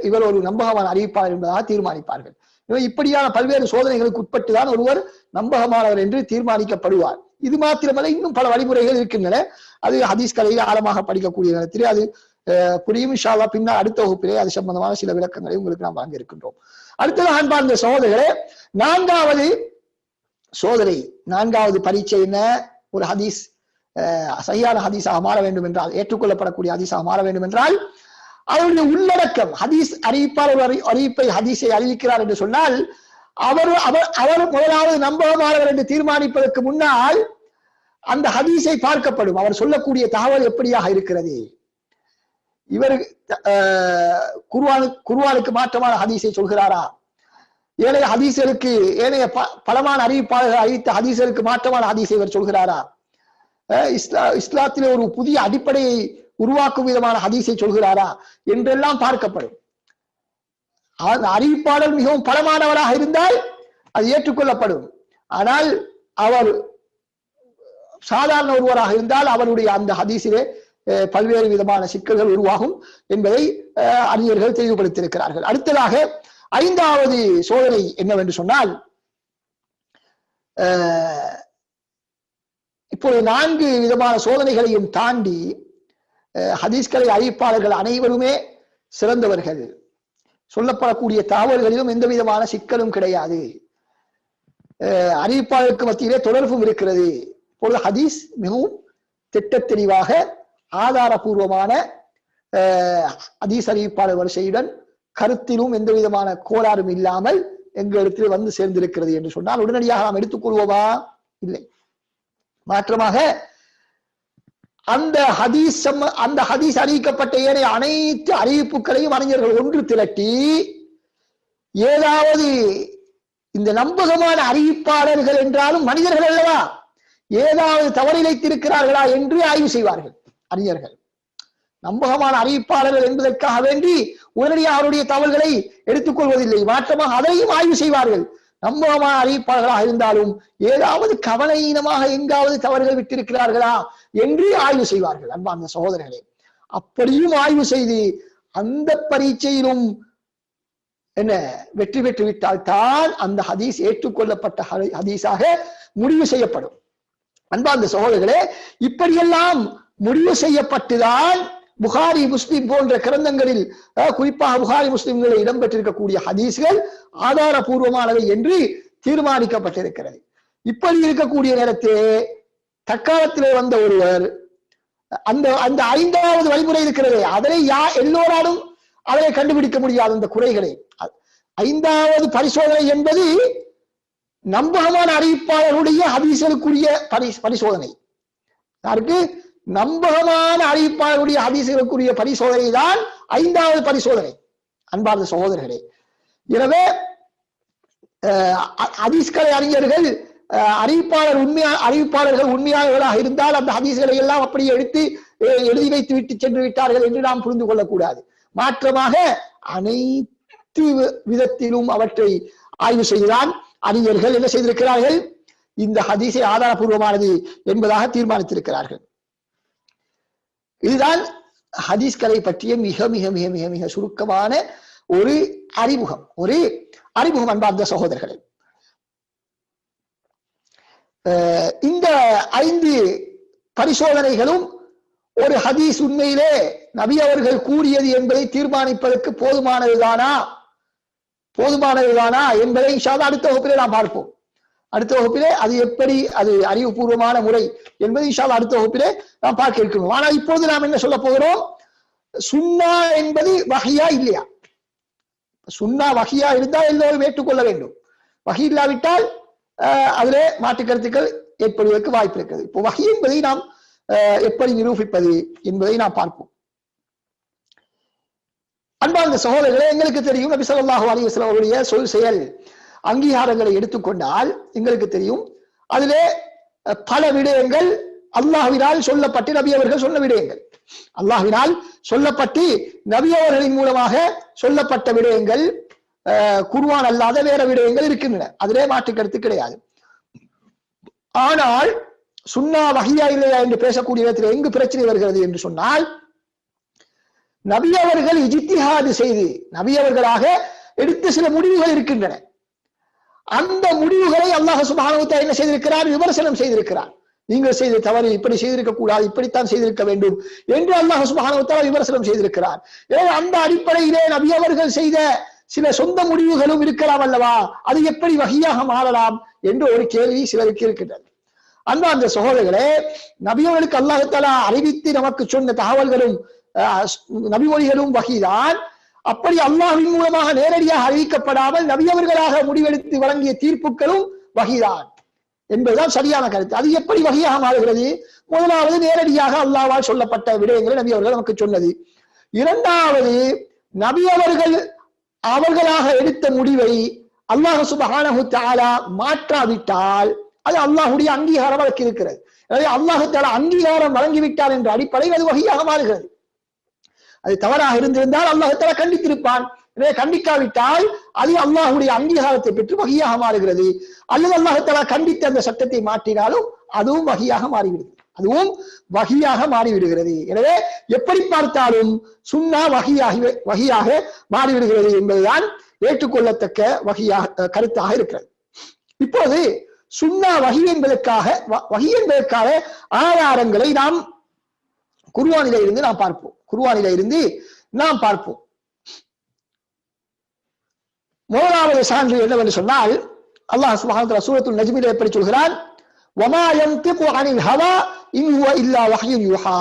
S1: இவர் ஒரு நம்பகமான அறிவிப்பாளர் என்பதாக தீர்மானிப்பார்கள். இப்படியான பல்வேறு சோதனைகளுக்கு உட்பட்டுதான் ஒருவர் நம்பகமானவர் என்று தீர்மானிக்கப்படுவார். இது மாத்திரமல்ல, இன்னும் பல வழிமுறைகள் இருக்கின்றன. அது ஹதீஸ் கலையில் ஆழமாக படிக்கக்கூடிய நேரத்திலே அது புரியும். இன்ஷா அல்லாஹ் பின்னால் அடுத்த வகுப்பிலே அது சம்பந்தமான சில விளக்கங்களை உங்களுக்கு நாம் வாங்க இருக்கின்றோம். அடுத்தது அன்பார்ந்த சகோதரர்களே, நான்காவது சோதனை, நான்காவது பரீட்சை என்ன? ஒரு ஹதீஸ் சரியான ஹதீஸாக மாற வேண்டும் என்றால், ஏற்றுக்கொள்ளப்படக்கூடிய ஹதீஸாக மாற வேண்டும் என்றால் அவருடைய உள்ளடக்கம், ஹதீஸ் அறிவிப்பாளர் அறிவிப்பை ஹதீஸை அறிவிக்கிறார் என்று சொன்னால் அவர் முதலாவது நம்பகமானவர் என்று தீர்மானிப்பதற்கு முன்னால் அந்த ஹதீஸை பார்க்கப்படும். அவர் சொல்லக்கூடிய தகவல் எப்படியாக இருக்கிறது, இவர் குர்ஆனுக்கு மாற்றமான ஹதீஸை சொல்கிறாரா, ஏனைய ஹதீஸ்களுக்கு ஏனைய பலமான அறிவிப்பாளர்கள் அறிவித்த ஹதீஸ்களுக்கு மாற்றமான ஹதீஸை இவர் சொல்கிறாரா, இஸ்லாத்திலே ஒரு புதிய அடிப்படையை உருவாக்கும் விதமான ஹதீஸை சொல்கிறாரா என்றெல்லாம் பார்க்கப்படும். அறிவிப்பாளர் மிகவும் பலமானவராக இருந்தால் அது ஏற்றுக்கொள்ளப்படும். ஆனால் அவர் சாதாரண ஒருவராக இருந்தால் அவருடைய அந்த ஹதீஸிலே பல்வேறு விதமான சிக்கல்கள் உருவாகும் என்பதை அறிஞர்கள் தெளிவுபடுத்தியிருக்கிறார்கள். அடுத்ததாக ஐந்தாவது சோதனை என்னவென்று சொன்னால், இப்போது 4 விதமான சோதனைகளையும் தாண்டி ஹதீஸ்களை அறிவிப்பாளர்கள் அனைவருமே சிறந்தவர்கள், சொல்லப்படக்கூடிய தகவல்களிலும் எந்த விதமான சிக்கலும் கிடையாது, அறிவிப்பாளருக்கு மத்தியிலே தொடர்பும் இருக்கிறது. இப்பொழுது ஹதீஸ் மிகவும் திட்ட தெளிவாக ஆதாரபூர்வமான ஹதீஸ் அறிவிப்பாளர் வரிசையுடன் கருத்திலும் எந்த விதமான கோளாறும் இல்லாமல் எங்களிடத்தில் வந்து சேர்ந்திருக்கிறது என்று சொன்னால் உடனடியாக நாம் எடுத்துக்கொள்வோமா? இல்லை. மாற்றமாக அந்த ஹதீஸ் அறிவிக்கப்பட்ட ஏனைய அனைத்து அறிவிப்புகளையும் அறிஞர்கள் ஒன்று திரட்டி ஏதாவது இந்த நம்பகமான அறிவிப்பாளர்கள் என்றாலும் மனிதர்கள் அல்லவா, ஏதாவது தவறிழைத்திருக்கிறார்களா என்று ஆய்வு செய்வார்கள் அறிஞர்கள். நம்பகமான அறிவிப்பாளர்கள் என்பதற்காக வேண்டி உடனடியாக அவருடைய தவறுகளை எடுத்துக்கொள்வதில்லை, மாற்றமாக அதையும் ஆய்வு செய்வார்கள். நம்பகமான அறிவிப்பாளர்களாக இருந்தாலும் ஏதாவது கவலையினமாக எங்காவது தவறுகள் விட்டிருக்கிறார்களா என்று ஆய்வு செய்வார்கள். அன்பார்ந்த சகோதரர்களே, அப்படியும் ஆய்வு செய்து அந்த பரீட்சையிலும் என்ன வெற்றி பெற்று விட்டால் தான் அந்த ஹதீஸ் ஏற்றுக்கொள்ளப்பட்ட ஹதீஸாக முடிவு செய்யப்படும். அன்பார்ந்த சகோதரர்களே, இப்படியெல்லாம் முடிவு செய்யப்பட்டுதான் புகாரி முஸ்லிம் போன்ற கிரந்தங்களில், குறிப்பாக புகாரி முஸ்லிம்களில் இடம்பெற்றிருக்கக்கூடிய ஹதீஸ்கள் ஆதாரபூர்வமானவை என்று தீர்மானிக்கப்பட்டிருக்கிறது. இப்படி இருக்கக்கூடிய நேரத்தில் தற்காலத்திலே வந்த ஒருவர் அந்த அந்த 5வது வழிமுறை இருக்கிறது, அதனை எல்லோராலும் அதனை கண்டுபிடிக்க முடியாது. அந்த குறைகளை 5வது பரிசோதனை என்பது நம்பகமான அறிவிப்பாளர்களுடைய ஹதீஸ்களுக்குரிய பரிசோதனை. யாருக்கு? நம்பகமான அறிவிப்பாளருடைய ஹதீஸ்களுக்குரிய பரிசோதனை தான் 5வது பரிசோதனை. அன்பார்ந்த சகோதரர்களே, எனவே ஹதீஸ்களை அறிஞர்கள் அறிவிப்பாளர்கள் உண்மையாளர்களாக இருந்தால் அந்த ஹதீஸ்களை எல்லாம் அப்படியே எழுதி வைத்து விட்டு சென்று விட்டார்கள் என்று நாம் புரிந்து கொள்ளக்கூடாது. மாற்றமாக அனைத்து விதத்திலும் அவற்றை ஆய்வு செய்துதான் அறிஞர்கள் என்ன செய்திருக்கிறார்கள், இந்த ஹதீஸை ஆதாரபூர்வமானது என்பதாக தீர்மானித்திருக்கிறார்கள். இதுதான் ஹதீஸ்களை பற்றிய மிக மிக மிக மிக மிக சுருக்கமான ஒரு அறிமுகம். அன்பார்ந்த சகோதரர்களே, இந்த 5 பரிசோதனைகளும் ஒரு ஹதீஸ் உண்மையிலே நபி அவர்கள் கூறியது என்பதை தீர்மானிப்பதற்கு போதுமானதுதானா என்பதை இன்ஷா அல்லாஹ் அடுத்த வகுப்பிலே நாம் பார்ப்போம். அடுத்த வகுப்பிலே அது எப்படி அது அறிவுபூர்வமான முறை என்பதை இன்ஷா அல்லாஹ் அடுத்த வகுப்பிலே நாம் பார்க்க இருக்கிறோம். ஆனால் இப்போது நாம் என்ன சொல்ல போகிறோம், சுன்னா என்பது வஹியா இல்லையா? சுன்னா வஹியா இருந்தால் எல்லோரும் ஏற்றுக்கொள்ள வேண்டும். வஹி இல்லாவிட்டால் அதிலே மாற்று கருத்துக்கள் ஏற்படுவதற்கு வாய்ப்பு இருக்கிறது. இப்போ வஹி என்பதை நாம் எப்படி நிரூபிப்பது என்பதை நாம் பார்ப்போம். அன்பார்ந்த சகோதரர்களே, எங்களுக்கு தெரியும் நபி ஸல்லல்லாஹு அலைஹி வஸல்லம் அவருடைய சொல் செயல் அங்கீகாரங்களை எடுத்துக்கொண்டால் எங்களுக்கு தெரியும் அதிலே பல விடயங்கள் அல்லாஹ்வினால் சொல்லப்பட்டு நபி அவர்கள் சொன்ன விடயங்கள், அல்லாஹ்வினால் சொல்லப்பட்டு நபி அவர்களின் மூலமாக சொல்லப்பட்ட விடயங்கள், குர்ஆன் அல்லாத வேற விடயங்கள் இருக்கின்றன. அதிலே மாற்று கருத்து கிடையாது. ஆனால் சுன்னா வஹியா இல்லையா என்று பேசக்கூடிய இடத்தில் எங்கு பிரச்சனை வருகிறது என்று சொன்னால், நபி அவர்கள் இஜ்திஹாது செய்து நபி அவர்களாக எடுத்த சில முடிவுகள் இருக்கின்றன. அந்த முடிவுகளை அல்லாஹ் சுப்ஹானஹு வ தஆலா என்ன செய்திருக்கிறார், விமர்சனம் செய்திருக்கிறார். நீங்கள் செய்த தவறு இப்படி செய்திருக்க கூடாது, இப்படித்தான் செய்திருக்க வேண்டும் என்று அல்லாஹ் சுப்ஹானஹு வ தஆலா விமர்சனம் செய்திருக்கிறார். எனவே அந்த அடிப்படையிலே நபி அவர்கள் செய்த சில சொந்த முடிவுகளும் இருக்கலாம் அல்லவா, அது எப்படி வஹியாக மாறலாம் என்று ஒரு கேள்வி சிலருக்கு இருக்கின்றது. அந்த சகோதரர்களே, நபியவர்களுக்கு அல்லாஹ் தஆலா அறிவித்து நமக்கு சொன்ன தகவல்களும் நபிமொழிகளும் வஹிதான். அப்படி அல்லாஹ்வின் மூலமாக நேரடியாக அறிவிக்கப்படாமல் நபியவர்களாக முடிவெடுத்து வழங்கிய தீர்ப்புகளும் வஹிதான் என்பதுதான் சரியான கருத்து. அது எப்படி வஹியாக மாறுகிறது? முதலாவது, நேரடியாக அல்லாஹ்வால் சொல்லப்பட்ட விடயங்களை நபி அவர்கள் நமக்கு சொன்னது. இரண்டாவது, நபி அவர்களாக எடுத்த முடிவை அல்லாஹ் சுப்ஹானஹு வ தஆலா மாற்றாவிட்டால் அது அல்லாஹ்வுடைய அங்கீகாரம் அதற்கு இருக்கிறது. எனவே அல்லாஹ் தஆலா அங்கீகாரம் வழங்கிவிட்டார் என்ற அடிப்படையில் அது வஹியாக மாறுகிறது. அது தவறாக இருந்திருந்தால் அல்லாஹ் தஆலா கண்டித்திருப்பான். எனவே கண்டிக்காவிட்டால் அது அல்லாஹ்வுடைய அங்கீகாரத்தை பெற்று வஹியாக மாறுகிறது. அல்லது அல்லாஹ் தஆலா கண்டித்து அந்த சட்டத்தை மாற்றினாலும் அதுவும் வஹியாக மாறிவிடுகிறது. எனவே எப்படி பார்த்தாலும் சுன்னா வஹியாக மாறிவிடுகிறது என்பதுதான் ஏற்றுக்கொள்ளத்தக்க கருத்தாக இருக்கிறது. இப்போது சுன்னா வஹி என்பதற்காக ஆதாரங்களை நாம் குர்ஆனிலே இருந்து நாம் பார்ப்போம். முதலாவது சான்று என்னவென்று சொன்னால், அல்லாஹ் சுப்ஹானஹு வ தஆலா சூரத்துல் நஜ்மிலே எப்படி சொல்கிறான், வமா யன்திகு அனில் ஹவா இன் ஹுவ இல்லா வஹ்யுன் யூஹா.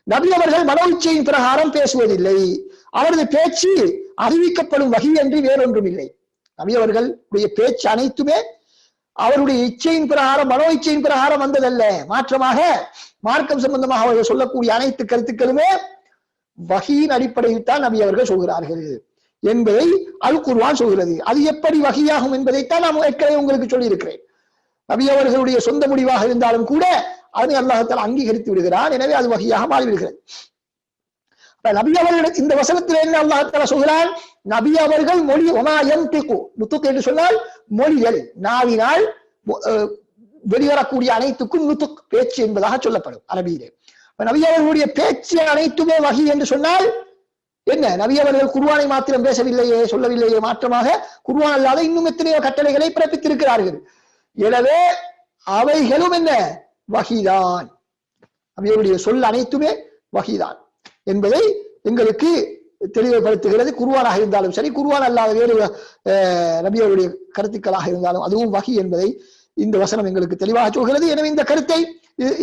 S1: நபி அவர்கள் மனோ இச்சையின் பிரகாரம் பேசுவதில்லை, அவரது பேச்சு அறிவிக்கப்படும் வஹி என்று வேறொன்றும் இல்லை. நபி அவர்களுடைய பேச்சு அனைத்துமே அவருடைய இச்சையின் பிரகாரம், மனோ இச்சையின் பிரகாரம் வந்ததல்ல. மாற்றமாக மார்க்கம் சம்பந்தமாக அவர்கள் சொல்லக்கூடிய அனைத்து கருத்துக்களுமே வஹியின் அடிப்படையில் தான் நபி அவர்கள் சொல்கிறார்கள் என்பதை அல் குர்ஆன் சொல்கிறது. அது எப்படி வஹியாகும் என்பதைத்தான் நான் ஏற்கனவே உங்களுக்கு சொல்லி இருக்கிறேன். நபி அவர்களுடைய சொந்த முடிவாக இருந்தாலும் கூட அதை அல்லாஹ் தஆலா அங்கீகரித்து விடுகிறான். எனவே அது வஹியாக மாறிவிடுகிறது. நபி அவர்கள் இந்த வசனத்தில் என்ன அல்லாஹ் தஆலா சொல்கிறான், நபி அவர்கள் மொழி நுத்துக் என்று சொன்னால் மொழிகள், நாவினால் வெளிவரக்கூடிய அனைத்துக்கும் நுத்துக் பேச்சு என்பதாக சொல்லப்படும் அரபியிலே. நபி அவர்களுடைய பேச்சு அனைத்துமே வஹி என்று சொன்னால் என்ன, நபி அவர்கள் குர்ஆனை மாத்திரம் சொல்லவில்லையே, மாற்றமாக குர்ஆன் அல்லாத இன்னும் எத்தனையோ கட்டளைகளை பிறப்பித்திருக்கிறார்கள். எனவே அவைகளும் என்ன, வஹிதான். நபியவருடைய சொல் அனைத்துமே வஹிதான் என்பதை எங்களுக்கு தெளிவுபடுத்துகிறது. குர்ஆனாக இருந்தாலும் சரி, குர்ஆன் அல்லாத வேறு நபியவருடைய கருத்துக்களாக இருந்தாலும் அதுவும் வஹி என்பதை இந்த வசனம் எங்களுக்கு தெளிவாக சொல்கிறது. எனவே இந்த கருத்தை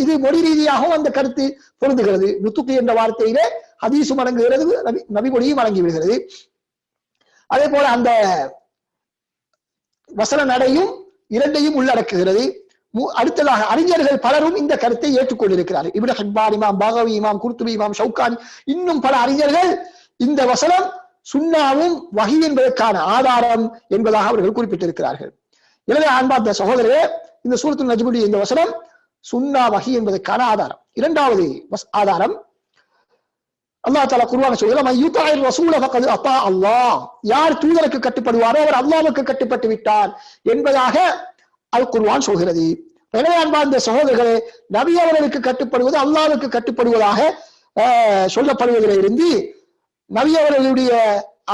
S1: இது மொழி ரீதியாகவும் அந்த கருத்து பொருந்துகிறது. நுத்துக்கு என்ற வார்த்தையிலே ஹதீஸும் அடங்குகிறது, நபி மொழியும் அடங்கிவிடுகிறது. அதே போல அந்த வசன நடையும் இரண்டையும் உள்ளடக்குகிறது. அடுத்ததாக அறிஞர்கள் பலரும் இந்த கருத்தை ஏற்றுக்கொண்டிருக்கிறார்கள். இப்னு ஹிப்பான், இமாம் பகவி, இமாம் குர்துபி, இமாம் ஷௌகானி, இன்னும் பல அறிஞர்கள் இந்த வசனம் சுன்னாவும் வஹி என்பதற்கான ஆதாரம் என்பதாக அவர்கள் குறிப்பிட்டிருக்கிறார்கள். எனவே அன்பார்ந்த சகோதரரே, இந்த சூரத்துல் நஜ்முடைய இந்த வசனம் சுன்னா வஹி என்பதற்கான ஆதாரம். இரண்டாவது ஆதாரம், அல்லாஹ் தஆலா குர்ஆன் சொல்கிறான் மய்யுதாஇர் ரசூல ஃபகத் அத்தா அல்லாஹ், யார் தூதருக்கு கட்டுப்படுவாரோ அவர் அல்லாஹ்வுக்கு கட்டுப்பட்டு விட்டார் என்பதாக அல் குர்ஆன் சொல்கிறது. எனவே அன்பார்ந்த சகோதரர்களே, நபி அவர்களுக்கு கட்டுப்படுவது அல்லாஹ்வுக்கு கட்டுப்படுவதாக சொல்லப்படுவதிலிருந்து நபி அவர்களுடைய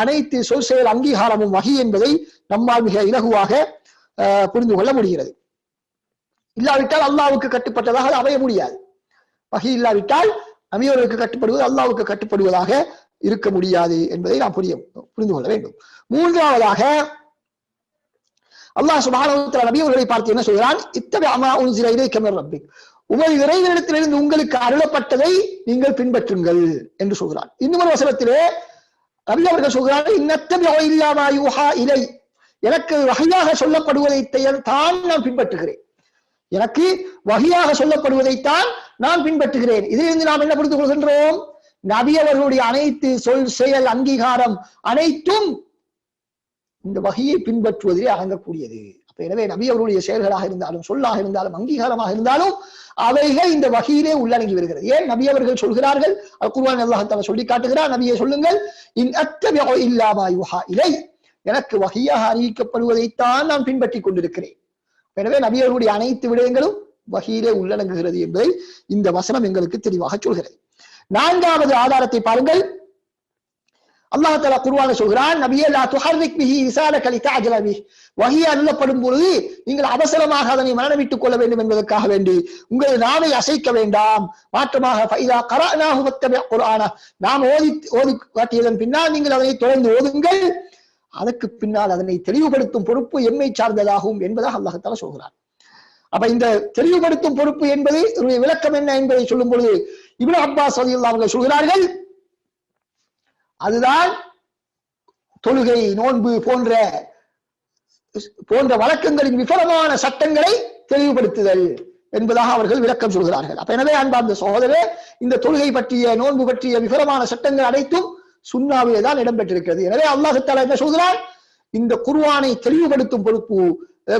S1: அனைத்து சொல் செயல் அங்கீகாரமும் வஹி என்பதை நம்மால் மிக இலகுவாக புரிந்து கொள்ள முடிகிறது. இல்லாவிட்டால் அல்லாஹ்வுக்கு கட்டுப்பட்டதாக அது அமைய முடியாது. வஹி இல்லாவிட்டால் நபி அவர்களுக்கு கட்டுப்படுவது அல்லாஹ்வுக்கு கட்டுப்படுவதாக இருக்க முடியாது என்பதை நாம் புரிந்து கொள்ள வேண்டும். மூன்றாவதாக அல்லாஹ் சுப்ஹானஹு வ தஆலா நபி அவர்களை பார்த்து என்ன சொல்கிறான்? இத்தபி மா உன்ஸில இலைக மின் ரப்பிக், உங்கள் இறைவனிடத்திலிருந்து உங்களுக்கு அருளப்பட்டதை நீங்கள் பின்பற்றுங்கள் என்று சொல்கிறான். இன்னொரு வசனத்திலே நபி அவர்கள் சொல்கிறார்கள் இன்னத்தபி இல்லா மா யூஹா இலை, எனக்கு வஹியாக சொல்லப்படுவதைத்தான் நான் பின்பற்றுகிறேன், எனக்கு வஹியாக சொல்லப்படுவதைத்தான் நான் பின்பற்றுகிறேன். இதிலிருந்து நாம் என்ன புரிந்து கொள்கின்றோம்? நபி அவர்களுடைய அனைத்து சொல் செயல் அங்கீகாரம் அனைத்தும் இந்த வஹியை பின்பற்றுவதிலே அடங்கக்கூடியது. அப்ப எனவே நபி அவருடைய செயல்களாக இருந்தாலும் சொல்லாக இருந்தாலும் அங்கீகாரமாக இருந்தாலும் அவைகள் இந்த வஹியிலே உள்ளடங்கி வருகிறது. ஏன் நபி அவர்கள் சொல்கிறார்கள், அல் குர்ஆன் அல்லாஹ் தஆலா சொல்லி காட்டுகிறார், நபியே சொல்லுங்கள் இன் அத்தபிஉ இல்லா மா யூஹா இலை, எனக்கு வஹியாக அறிவிக்கப்படுவதைத்தான் நான் பின்பற்றிக் கொண்டிருக்கிறேன். எனவே நபி அவருடைய அனைத்து விடயங்களும் வஹியிலே உள்ளடங்குகிறது என்பதை இந்த வசனம் எங்களுக்கு தெளிவாக சொல்கிறது. நான்காவது ஆதாரத்தை பாருங்கள். அல்லாஹ் தஆலா குர்ஆனில் சொல்கிறான், நபியே லா துஹர்ரிக் பிஹி லிசானக லிதஅஜல பிஹி, வஹி அருளப்படும் பொழுது நீங்கள் அவசரமாக அதனை மனநமிட்டுக் கொள்ள வேண்டும் என்பதற்காக வேண்டி உங்கள் நாவை அசைக்க வேண்டாம். மாற்றமாக ஃபைதா கரஅனாஹு ஃபத்தபி குர்ஆன, நாம் ஓதி காட்டியதன் பின்னால் நீங்கள் அதனை தொடர்ந்து ஓதுங்கள், அதற்கு பின்னால் அதனை தெளிவுபடுத்தும் பொறுப்பு எம்மை சார்ந்ததாகும் என்பதாக அல்லாஹ் தஆலா சொல்கிறார். அப்ப இந்த தெளிவுபடுத்தும் பொறுப்பு என்பது விளக்கம் என்ன என்பதை சொல்லும் பொழுது இப்னு அப்பாஸ் ரலியல்லாஹு அன்ஹு சொல்கிறார்கள், அதுதான் தொழுகை நோன்பு போன்ற வழக்கங்களின் விபரமான சட்டங்களை தெளிவுபடுத்துதல் என்பதாக அவர்கள் விளக்கம் சொல்கிறார்கள். அப்ப எனவே அன்பார்ந்த சகோதரரே, இந்த தொழுகை பற்றிய நோன்பு பற்றிய விபரமான சட்டங்கள் அனைத்தும் சுன்னாவிலே தான் இடம்பெற்றிருக்கிறது. எனவே அல்லாஹ் தஆலா என்ன சொல்கிறார்? இந்த குர்ஆனை தெளிவுபடுத்தும் பொறுப்பு,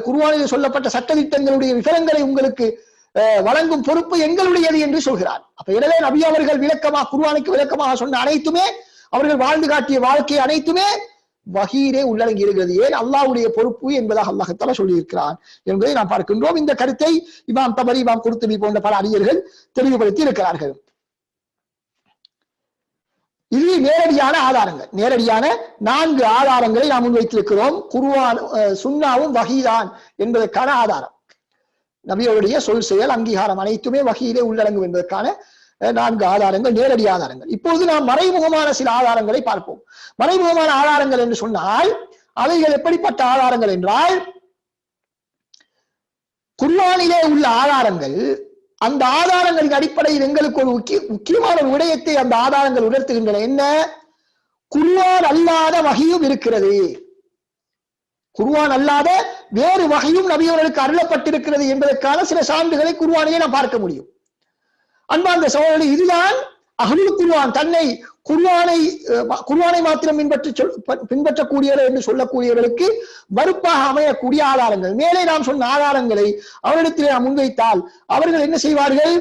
S1: குர்ஆனில் சொல்லப்பட்ட சட்டதிட்டங்களுடைய விவரங்களை உங்களுக்கு வழங்கும் பொறுப்பு எங்களுடையது என்று சொல்கிறார். அப்ப எனவே நபி அவர்கள் குர்ஆனுக்கு விளக்கமாக சொன்ன அனைத்துமே, அவர்கள் வாழ்ந்து காட்டிய வாழ்க்கை அனைத்துமே வஹீரே உள்ளடங்கி இருக்கிறது. ஏன்? அல்லாஹ்வுடைய பொறுப்பு என்பதாக அல்லாஹ் தஆலா சொல்லி இருக்கிறான் என்பதை நாம் பார்க்கின்றோம். இந்த கருத்தை இமாம் தபரி, இமாம் குர்துபி போன்ற பல அறிஞர்கள் தெளிவுபடுத்தி இருக்கிறார்கள். இது நேரடியான ஆதாரங்கள், நேரடியான 4 ஆதாரங்களை நாம் முன்வைத்திருக்கிறோம். குர்ஆன் சுன்னாவும் வஹீதான் என்பதற்கான ஆதாரம், நபியுடைய சொல் செயல் அங்கீகாரம் அனைத்துமே வஹீலே உள்ளடங்கும் என்பதற்கான 4 ஆதாரங்கள், நேரடி ஆதாரங்கள். இப்போது நாம் மறைமுகமான சில ஆதாரங்களை பார்ப்போம். மறைமுகமான ஆதாரங்கள் என்று சொன்னால் அவைகள் எப்படிப்பட்ட ஆதாரங்கள் என்றால், குர்ஆனிலே உள்ள ஆதாரங்கள், அந்த ஆதாரங்களின் அடிப்படையில் எங்களுக்கு ஒரு முக்கியமான விடயத்தை அந்த ஆதாரங்கள் உணர்த்துகின்றன. என்ன? குர்ஆன் அல்லாத வஹியும் இருக்கிறது, குர்ஆன் அல்லாத வேறு வஹியும் நபியவர்களுக்கு அருளப்பட்டிருக்கிறது என்பதற்கான சில சான்றுகளை குர்ஆனிலே நாம் பார்க்க முடியும். அன்பார்ந்த சகோதரர்களே, இதுதான் அஹ்லுல் குர்ஆன் தன்னை குர்ஆனை மாத்திரம் பின்பற்றக்கூடியவர்கள் என்று சொல்லக்கூடியவர்களுக்கு மறுப்பாக அமையக்கூடிய ஆதாரங்கள். மேலே நாம் சொன்ன ஆதாரங்களை அவரிடத்திலே நாம் முன்வைத்தால் அவர்கள் என்ன செய்வார்கள்?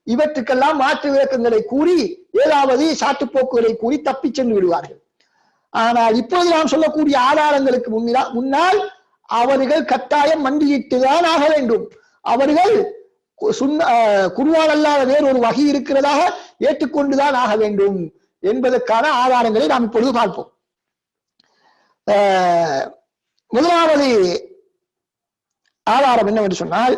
S1: இவற்றுக்கெல்லாம் மாற்று விளக்கங்களை கூறி ஏதாவது சாட்டுப்போக்குகளை கூறி தப்பி சென்று விடுவார்கள். ஆனால் இப்போது நாம் சொல்லக்கூடிய ஆதாரங்களுக்கு முன்னால் அவர்கள் கட்டாயம் மண்டியிட்டுதான் ஆக வேண்டும். அவர்கள் குர்ஆன் அல்லாத வேறொரு வஹி இருக்கிறதாக ஏற்றுக்கொண்டுதான் ஆக வேண்டும் என்பதற்கான ஆதாரங்களை நாம் இப்பொழுது பார்ப்போம். முதலாவது ஆதாரம் என்னவென்று சொன்னால்,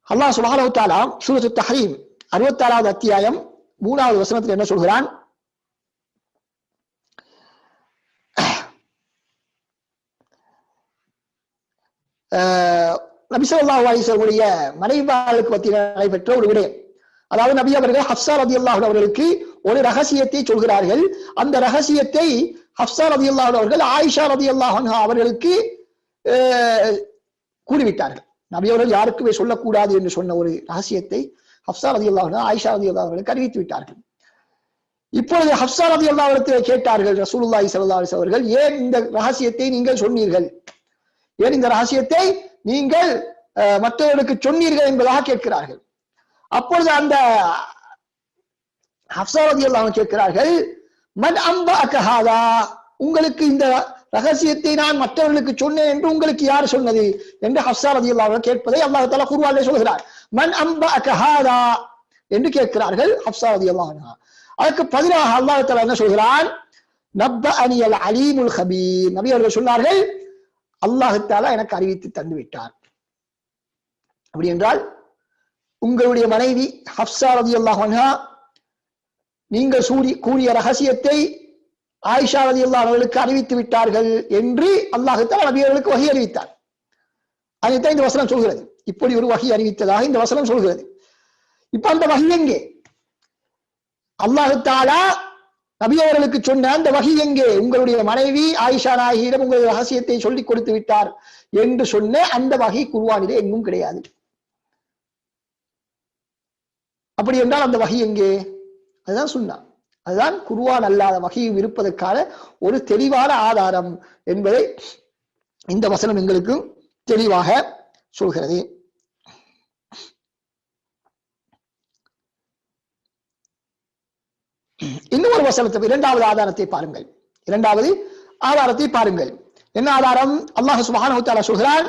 S1: அல்லாஹ் சுப்ஹானஹு வ தஆலா சூரத்து தஹ்ரீம் 66வது அத்தியாயம் 3வது வசனத்தில் என்ன சொல்கிறான்? நபி ஸல்லல்லாஹு அலைஹி வஸல்லம் மனைவிகளுக்கு மத்தியில் நடைபெற்ற ஒரு விடயம். அதாவது நபி அவர்கள் ஹப்ஸா ரலியல்லாஹு அன்ஹா அவர்களுக்கு ஒரு ரகசியத்தை சொல்கிறார்கள். அந்த ரகசியத்தை ஹப்ஸா ரலியல்லாஹு அன்ஹா அவர்கள் ஆயிஷா ரலியல்லாஹு அன்ஹா அவர்களுக்கு கூறிவிட்டார்கள். நபி அவர்கள் யாருக்குமே சொல்லக்கூடாது என்று சொன்ன ஒரு ரகசியத்தை ஹப்ஸா ரலியல்லாஹு அன்ஹா ஆயிஷா ரலியல்லாஹு அவர்களுக்கு அறிவித்து விட்டார்கள். இப்பொழுது ஹப்ஸா ரலியல்லாஹு அவர்கள் கேட்டார்கள், ரசூலுல்லாஹி ஸல்லல்லாஹு அலைஹி வஸல்லம் அவர்கள், ஏன் இந்த ரகசியத்தை நீங்கள் சொன்னீர்கள், ஏன் இந்த ரகசியத்தை நீங்கள் மற்றவர்களுக்கு சொன்னீர்கள் என்பதாக கேட்கிறார்கள். அப்பொழுது அந்த ஹப்ஸா ரலியல்லாஹு அன்ஹா கேட்கிறார்கள், மன் அம்பஅக ஹாதா, உங்களுக்கு இந்த ரகசியத்தை நான் மற்றவர்களுக்கு சொன்னேன் என்று உங்களுக்கு யார் சொன்னது என்று ஹப்ஸா ரலியல்லாஹு அன்ஹா கேட்பதை அல்லாஹ் தஆலா குர்ஆனிலே சொல்கிறார். மன் அம்பஅக ஹாதா என்று கேட்கிறார்கள் ஹப்ஸா ரலியல்லாஹு அன்ஹா. அதற்கு பதிலாக அல்லாஹ் தஆலா என்ன சொல்கிறான், நப்பஅனியல் அலீமுல் ஹபீர், நபி அவர்கள் சொன்னார்கள், அல்லாஹ் தஆலா எனக்கு அறிவித்து தந்து விட்டார். அப்படி என்றால் உங்களுடைய மனைவி ஹப்ஸா ரலியல்லாஹு அன்ஹா நீங்கள் கூறிய ரகசியத்தை ஆயிஷா ரலியல்லாஹு அவர்களுக்கு அறிவித்து விட்டார்கள் என்று அல்லாஹ் தஆலா நபி அவர்களுக்கு வஹி அறிவித்தார். அதைத்தான் இந்த வசனம் சொல்கிறது. இப்படி ஒரு வஹி அறிவித்ததாக இந்த வசனம் சொல்கிறது. இப்ப அந்த வஹி எங்கே? அல்லாஹ் தஆலா நபி அவர்களுக்கு சொன்ன அந்த வஹி எங்கே? உங்களுடைய மனைவி ஆயிஷா நாயகியிடம் உங்களுடைய ரகசியத்தை சொல்லிக் கொடுத்து விட்டார் என்று சொன்ன அந்த வஹி குர்ஆனிலே எங்கும் கிடையாது. அப்படி என்றால் அந்த வஹி எங்கே? அதுதான் சுன்னா. அதுதான் குர்ஆன் அல்லாத வஹியும் இருப்பதற்கான ஒரு தெளிவான ஆதாரம் என்பதை இந்த வசனம் எங்களுக்கு தெளிவாக சொல்கிறது. இன்னும் ஒரு வசனத்தை, இரண்டாவது ஆதாரத்தை பாருங்கள். இரண்டாவது ஆதாரத்தை பாருங்கள். என்ன ஆதாரம்? அல்லாஹ் சுப்ஹானஹு வ தஆலா சொல்கிறான்,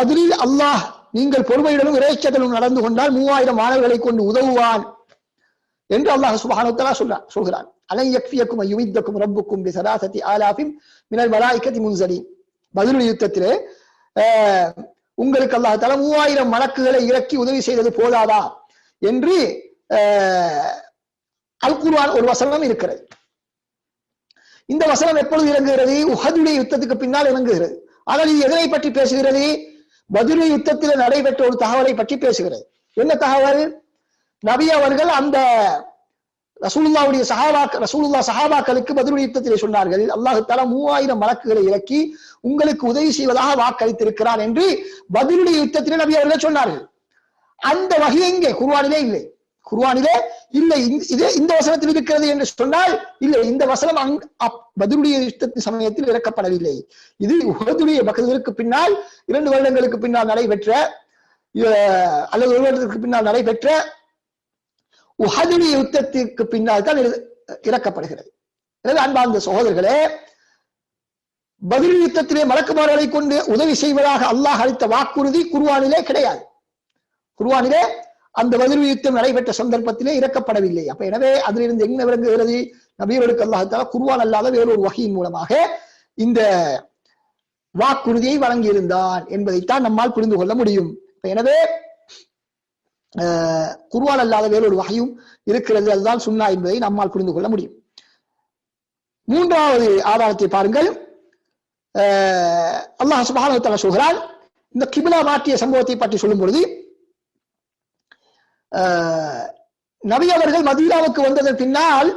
S1: பதிலில் அல்லாஹ் நீங்கள் பொறுமையுடனும் இறைச்சலுடன் நடந்து கொண்டால் 3000 மாணவர்களை கொண்டு உதவுவான் என்று அல்லாஹ் சுப்ஹானஹு வ தஆலா சொல்கிறான். அலை யக்ஃபியக்கும் யுமித்தக்கும் ரப்புக்கும் பிஸலாசதி ஆலாஃபின் மினல் மலாயிகத்தி முன்ஸலீன். பதில் யுத்தத்திலே உங்களுக்கு அல்லாஹ் தஆலா 3000 மலக்குகளை இறக்கி உதவி செய்தது போதாதா என்று அல் குர்ஆன் ஒரு வசனம் இருக்கிறது. இந்த வசனம் எப்பொழுது இறங்குகிறது? உஹதுடைய யுத்தத்துக்கு பின்னால் இறங்குகிறது. ஆனால் இது எதனை பற்றி பேசுகிறது? பத்ர் யுத்தத்தில் நடைபெற்ற ஒரு தகவலை பற்றி பேசுகிறது. என்ன தகவல்? நபி அவர்கள் அந்த ரசூலுல்லாஹ் சஹாபாக்களுக்கு பத்ர் யுத்தத்திலே சொன்னார்கள், அல்லாஹ் தஆலா 3000 மலக்குகளை இறக்கி உங்களுக்கு உதவி செய்வதாக வாக்களித்திருக்கிறார் என்று பத்ர் யுத்தத்திலே நபி அவர்கள் சொன்னார்கள். அந்த வஹி எங்கே? குர்ஆனிலே இல்லை. குர்ஆனிலே இல்லை. இந்த வசனத்தில் இருக்கிறது என்று சொன்னால் இல்லை, இந்த வசனம் பத்ருடைய யுத்தத்தின் சமயத்தில் இறக்கப்படவில்லை. இது உஹதுடைய பத்ருக்கு பின்னால் 2 வருடங்களுக்கு பின்னால் நடைபெற்ற அல்லது 1 வருடத்திற்கு பின்னால் நடைபெற்ற உஹதுடைய யுத்தத்திற்கு பின்னால் தான் இறக்கப்படுகிறது. எனவே அன்பார்ந்த சகோதரர்களே, பத்ர் யுத்தத்திலே மலக்குமார்களை கொண்டு உதவி செய்வதாக அல்லாஹ் அளித்த வாக்குறுதி குர்ஆனிலே கிடையாது. குர்ஆனிலே அந்த பத்ர் யுத்தம் நடைபெற்ற சந்தர்ப்பத்திலே இறக்கப்படவில்லை. அப்ப எனவே அதிலிருந்து என்ன விளங்குகிறது? நபியவர்களுக்கு அல்லாஹ் தஆலா குர்ஆன் அல்லாத வேறொரு வஹியின் மூலமாக இந்த வாக்குறுதியை வழங்கியிருந்தான் என்பதைத்தான் நம்மால் புரிந்து கொள்ள முடியும். எனவே குர்ஆன் அல்லாத வேறொரு வஹியும் இருக்கிறது, அதுதான் சுன்னா என்பதை நம்மால் புரிந்து கொள்ள முடியும். மூன்றாவது ஆதாரத்தை பாருங்கள். அல்லாஹ் சுப்ஹானஹு வ தஆலா சொல்கிறான், இந்த கிப்லா மாற்றிய சம்பவத்தை பற்றி சொல்லும் பொழுது, நபி அவர்கள் மதீனாவுக்கு வந்ததன் பின்னால்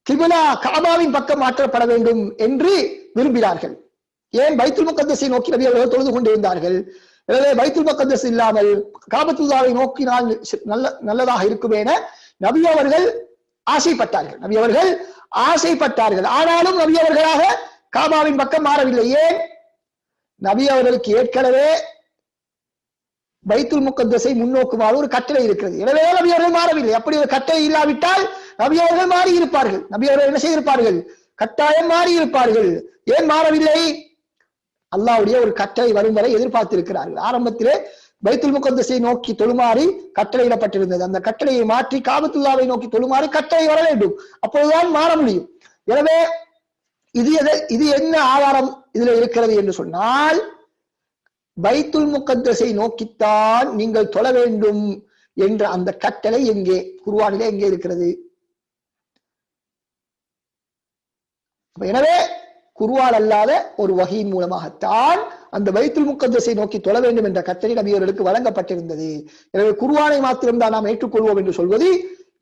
S1: கிப்லா கஅபாவின் பக்கம் மாற்றப்பட வேண்டும் என்று விரும்பினார்கள். ஏன்? பைத்துல் முகத்தஸை நோக்கி நபி அவர்கள் தொழுது கொண்டிருந்தார்கள். எனவே பைத்துல் முகத்தஸ் இல்லாமல் காபத்துல்லாவை நோக்கினால் நல்லதாக இருக்கும் என நபி அவர்கள் ஆசைப்பட்டார்கள். ஆனாலும் நபி அவர்களாக காபாவின் பக்கம் மாறவில்லை. ஏன்? நபி அவர்களுக்கு ஏற்கனவே பைத்துல் முகத்தஸை முன்னோக்குமாறு ஒரு கட்டளை இருக்கிறது. எனவே நபி அவர்கள் மாறவில்லை. அப்படி ஒரு கட்டளை இல்லாவிட்டால் நபி அவர்கள் மாறி இருப்பார்கள். நபி அவர்கள் என்ன செய்திருப்பார்கள்? கட்டாயம் மாறி இருப்பார்கள். ஏன் மாறவில்லை? அல்லாஹ்வுடைய ஒரு கட்டளை வரும் வரை எதிர்பார்த்திருக்கிறார்கள். ஆரம்பத்திலே பைத்துல் முகத்தஸை நோக்கி தொழுமாறி கட்டளையிடப்பட்டிருந்தது. அந்த கட்டளையை மாற்றி காபத்துல்லாவை நோக்கி தொழுமாறி கட்டளை வர வேண்டும். அப்பொழுதுதான் மாற முடியும். எனவே இது என்ன ஆதாரம் இதுல இருக்கிறது என்று சொன்னால், பைத்துல் முகத்தஸை நோக்கித்தான் நீங்கள் தொழ வேண்டும் என்ற அந்த கட்டளை எங்கே? குர்ஆனிலே எங்கே இருக்கிறது? எனவே குர்ஆன் அல்லாத ஒரு வஹியின் மூலமாகத்தான் அந்த பைத்துல் முகத்தஸை நோக்கி தொழ வேண்டும் என்ற கட்டளை நபி அவர்களுக்கு வழங்கப்பட்டிருந்தது. எனவே குர்ஆனை மாத்திரம்தான் நாம் ஏற்றுக்கொள்வோம் என்று சொல்வது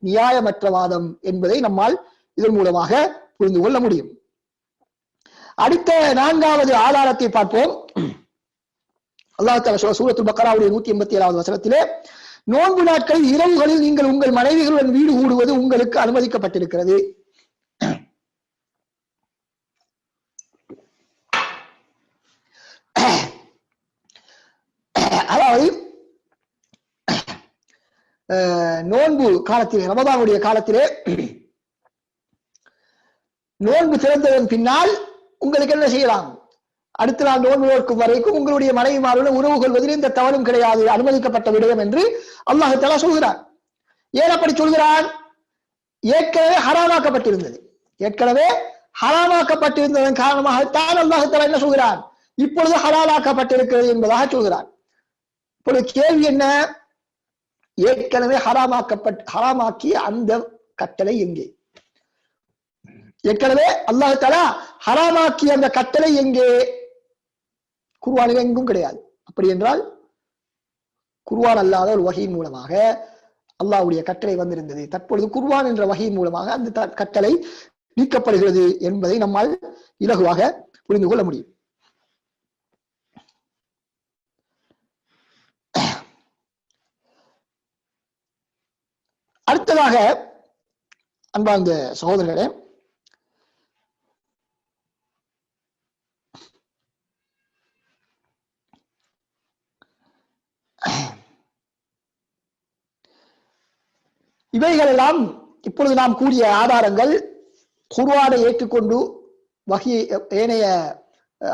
S1: நியாயமற்ற வாதம் என்பதை நம்மால் இதன் மூலமாக புரிந்து கொள்ள முடியும். அடுத்த 4வது ஆதாரத்தை பார்ப்போம். அல்லாஹ் தஆலா சூரத்துல் பக்ராவுடைய 187வது வசனத்திலே, நோன்பு நாட்களில் இரவுகளில் நீங்கள் உங்கள் மனைவிகளுடன் வீடு கூடுவது உங்களுக்கு அனுமதிக்கப்பட்டிருக்கிறது. அதாவது நோன்பு காலத்திலே, ரமதானுடைய காலத்திலே நோன்பு திறந்ததன் பின்னால் உங்களுக்கு என்ன செய்யலாம்? அடுத்த நாள் நோன்பு நோக்கும் வரைக்கும் உங்களுடைய மனைவிமாருடன் உறவு கொள்வதில் இந்த தவறும் கிடையாது, அனுமதிக்கப்பட்ட விடயம் என்று அல்லாஹ் தஆலா சொல்கிறார். ஏன் அப்படி சொல்கிறான்? ஏற்கனவே ஹராமாக்கப்பட்டிருந்தது. ஏற்கனவே ஹராமாக்கப்பட்டிருந்ததன் காரணமாகத்தான் அல்லாஹ் தஆலா என்ன சொல்கிறான்? இப்பொழுது ஹலாலாக்கப்பட்டிருக்கிறது என்பதாக சொல்கிறான். இப்பொழுது கேள்வி என்ன? ஏற்கனவே ஹராமாக்கிய அந்த கட்டளை எங்கே? ஏற்கனவே அல்லாஹ் தஆலா ஹராமாக்கிய அந்த கட்டளை எங்கே? குர்ஆனில் எங்கும் கிடையாது. அப்படி என்றால் குர்ஆன் அல்லாத ஒரு வஹீயின் மூலமாக அல்லாஹ்வுடைய கட்டளை வந்திருந்தது. தற்பொழுது குர்ஆன் என்ற வஹீயின் மூலமாக அந்த கட்டளை நீக்கப்படுகிறது என்பதை நம்மால் இலகுவாக புரிந்து கொள்ள முடியும். அடுத்ததாக அன்பார்ந்த சகோதரர்களே, இவைகள் எல்லாம் இப்பொழுது நாம் கூறிய ஆதாரங்கள் குர்ஆனை ஏற்றுக்கொண்டு வஹி ஏனைய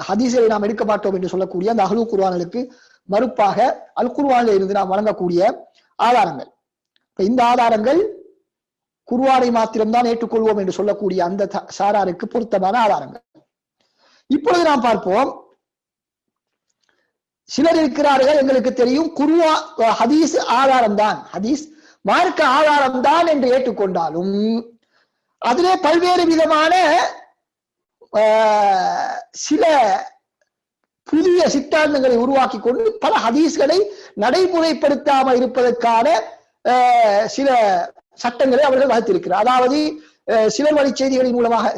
S1: ஹதீஸை நாம் எடுக்க மாட்டோம் என்று சொல்லக்கூடிய அந்த அஹ்லு குர்ஆனுக்கு மறுப்பாக அல் குர்ஆனில் இருந்து நாம் வழங்கக்கூடிய ஆதாரங்கள். இந்த ஆதாரங்கள் குர்ஆனை மாத்திரம்தான் ஏற்றுக்கொள்வோம் என்று சொல்லக்கூடிய அந்த சாராருக்கு பொருத்தமான ஆதாரங்கள். இப்பொழுது நாம் பார்ப்போம். சிலர் இருக்கிறார்கள், எங்களுக்கு தெரியும் குர்ஆன் ஹதீஸ் ஆதாரம் தான், ஹதீஸ் மார்க்க ஆதாரம் தான் என்று ஏற்றுக்கொண்டாலும் அதிலே பல்வேறு விதமான சில புதிய சித்தாந்தங்களை உருவாக்கி கொண்டு பல ஹதீஸ்களை நடைமுறைப்படுத்தாமல் இருப்பதற்கான சில சட்டங்களை அவர்கள் வகுத்திருக்கிறார். அதாவது சிலர் வழி செய்திகளின் மூலமாக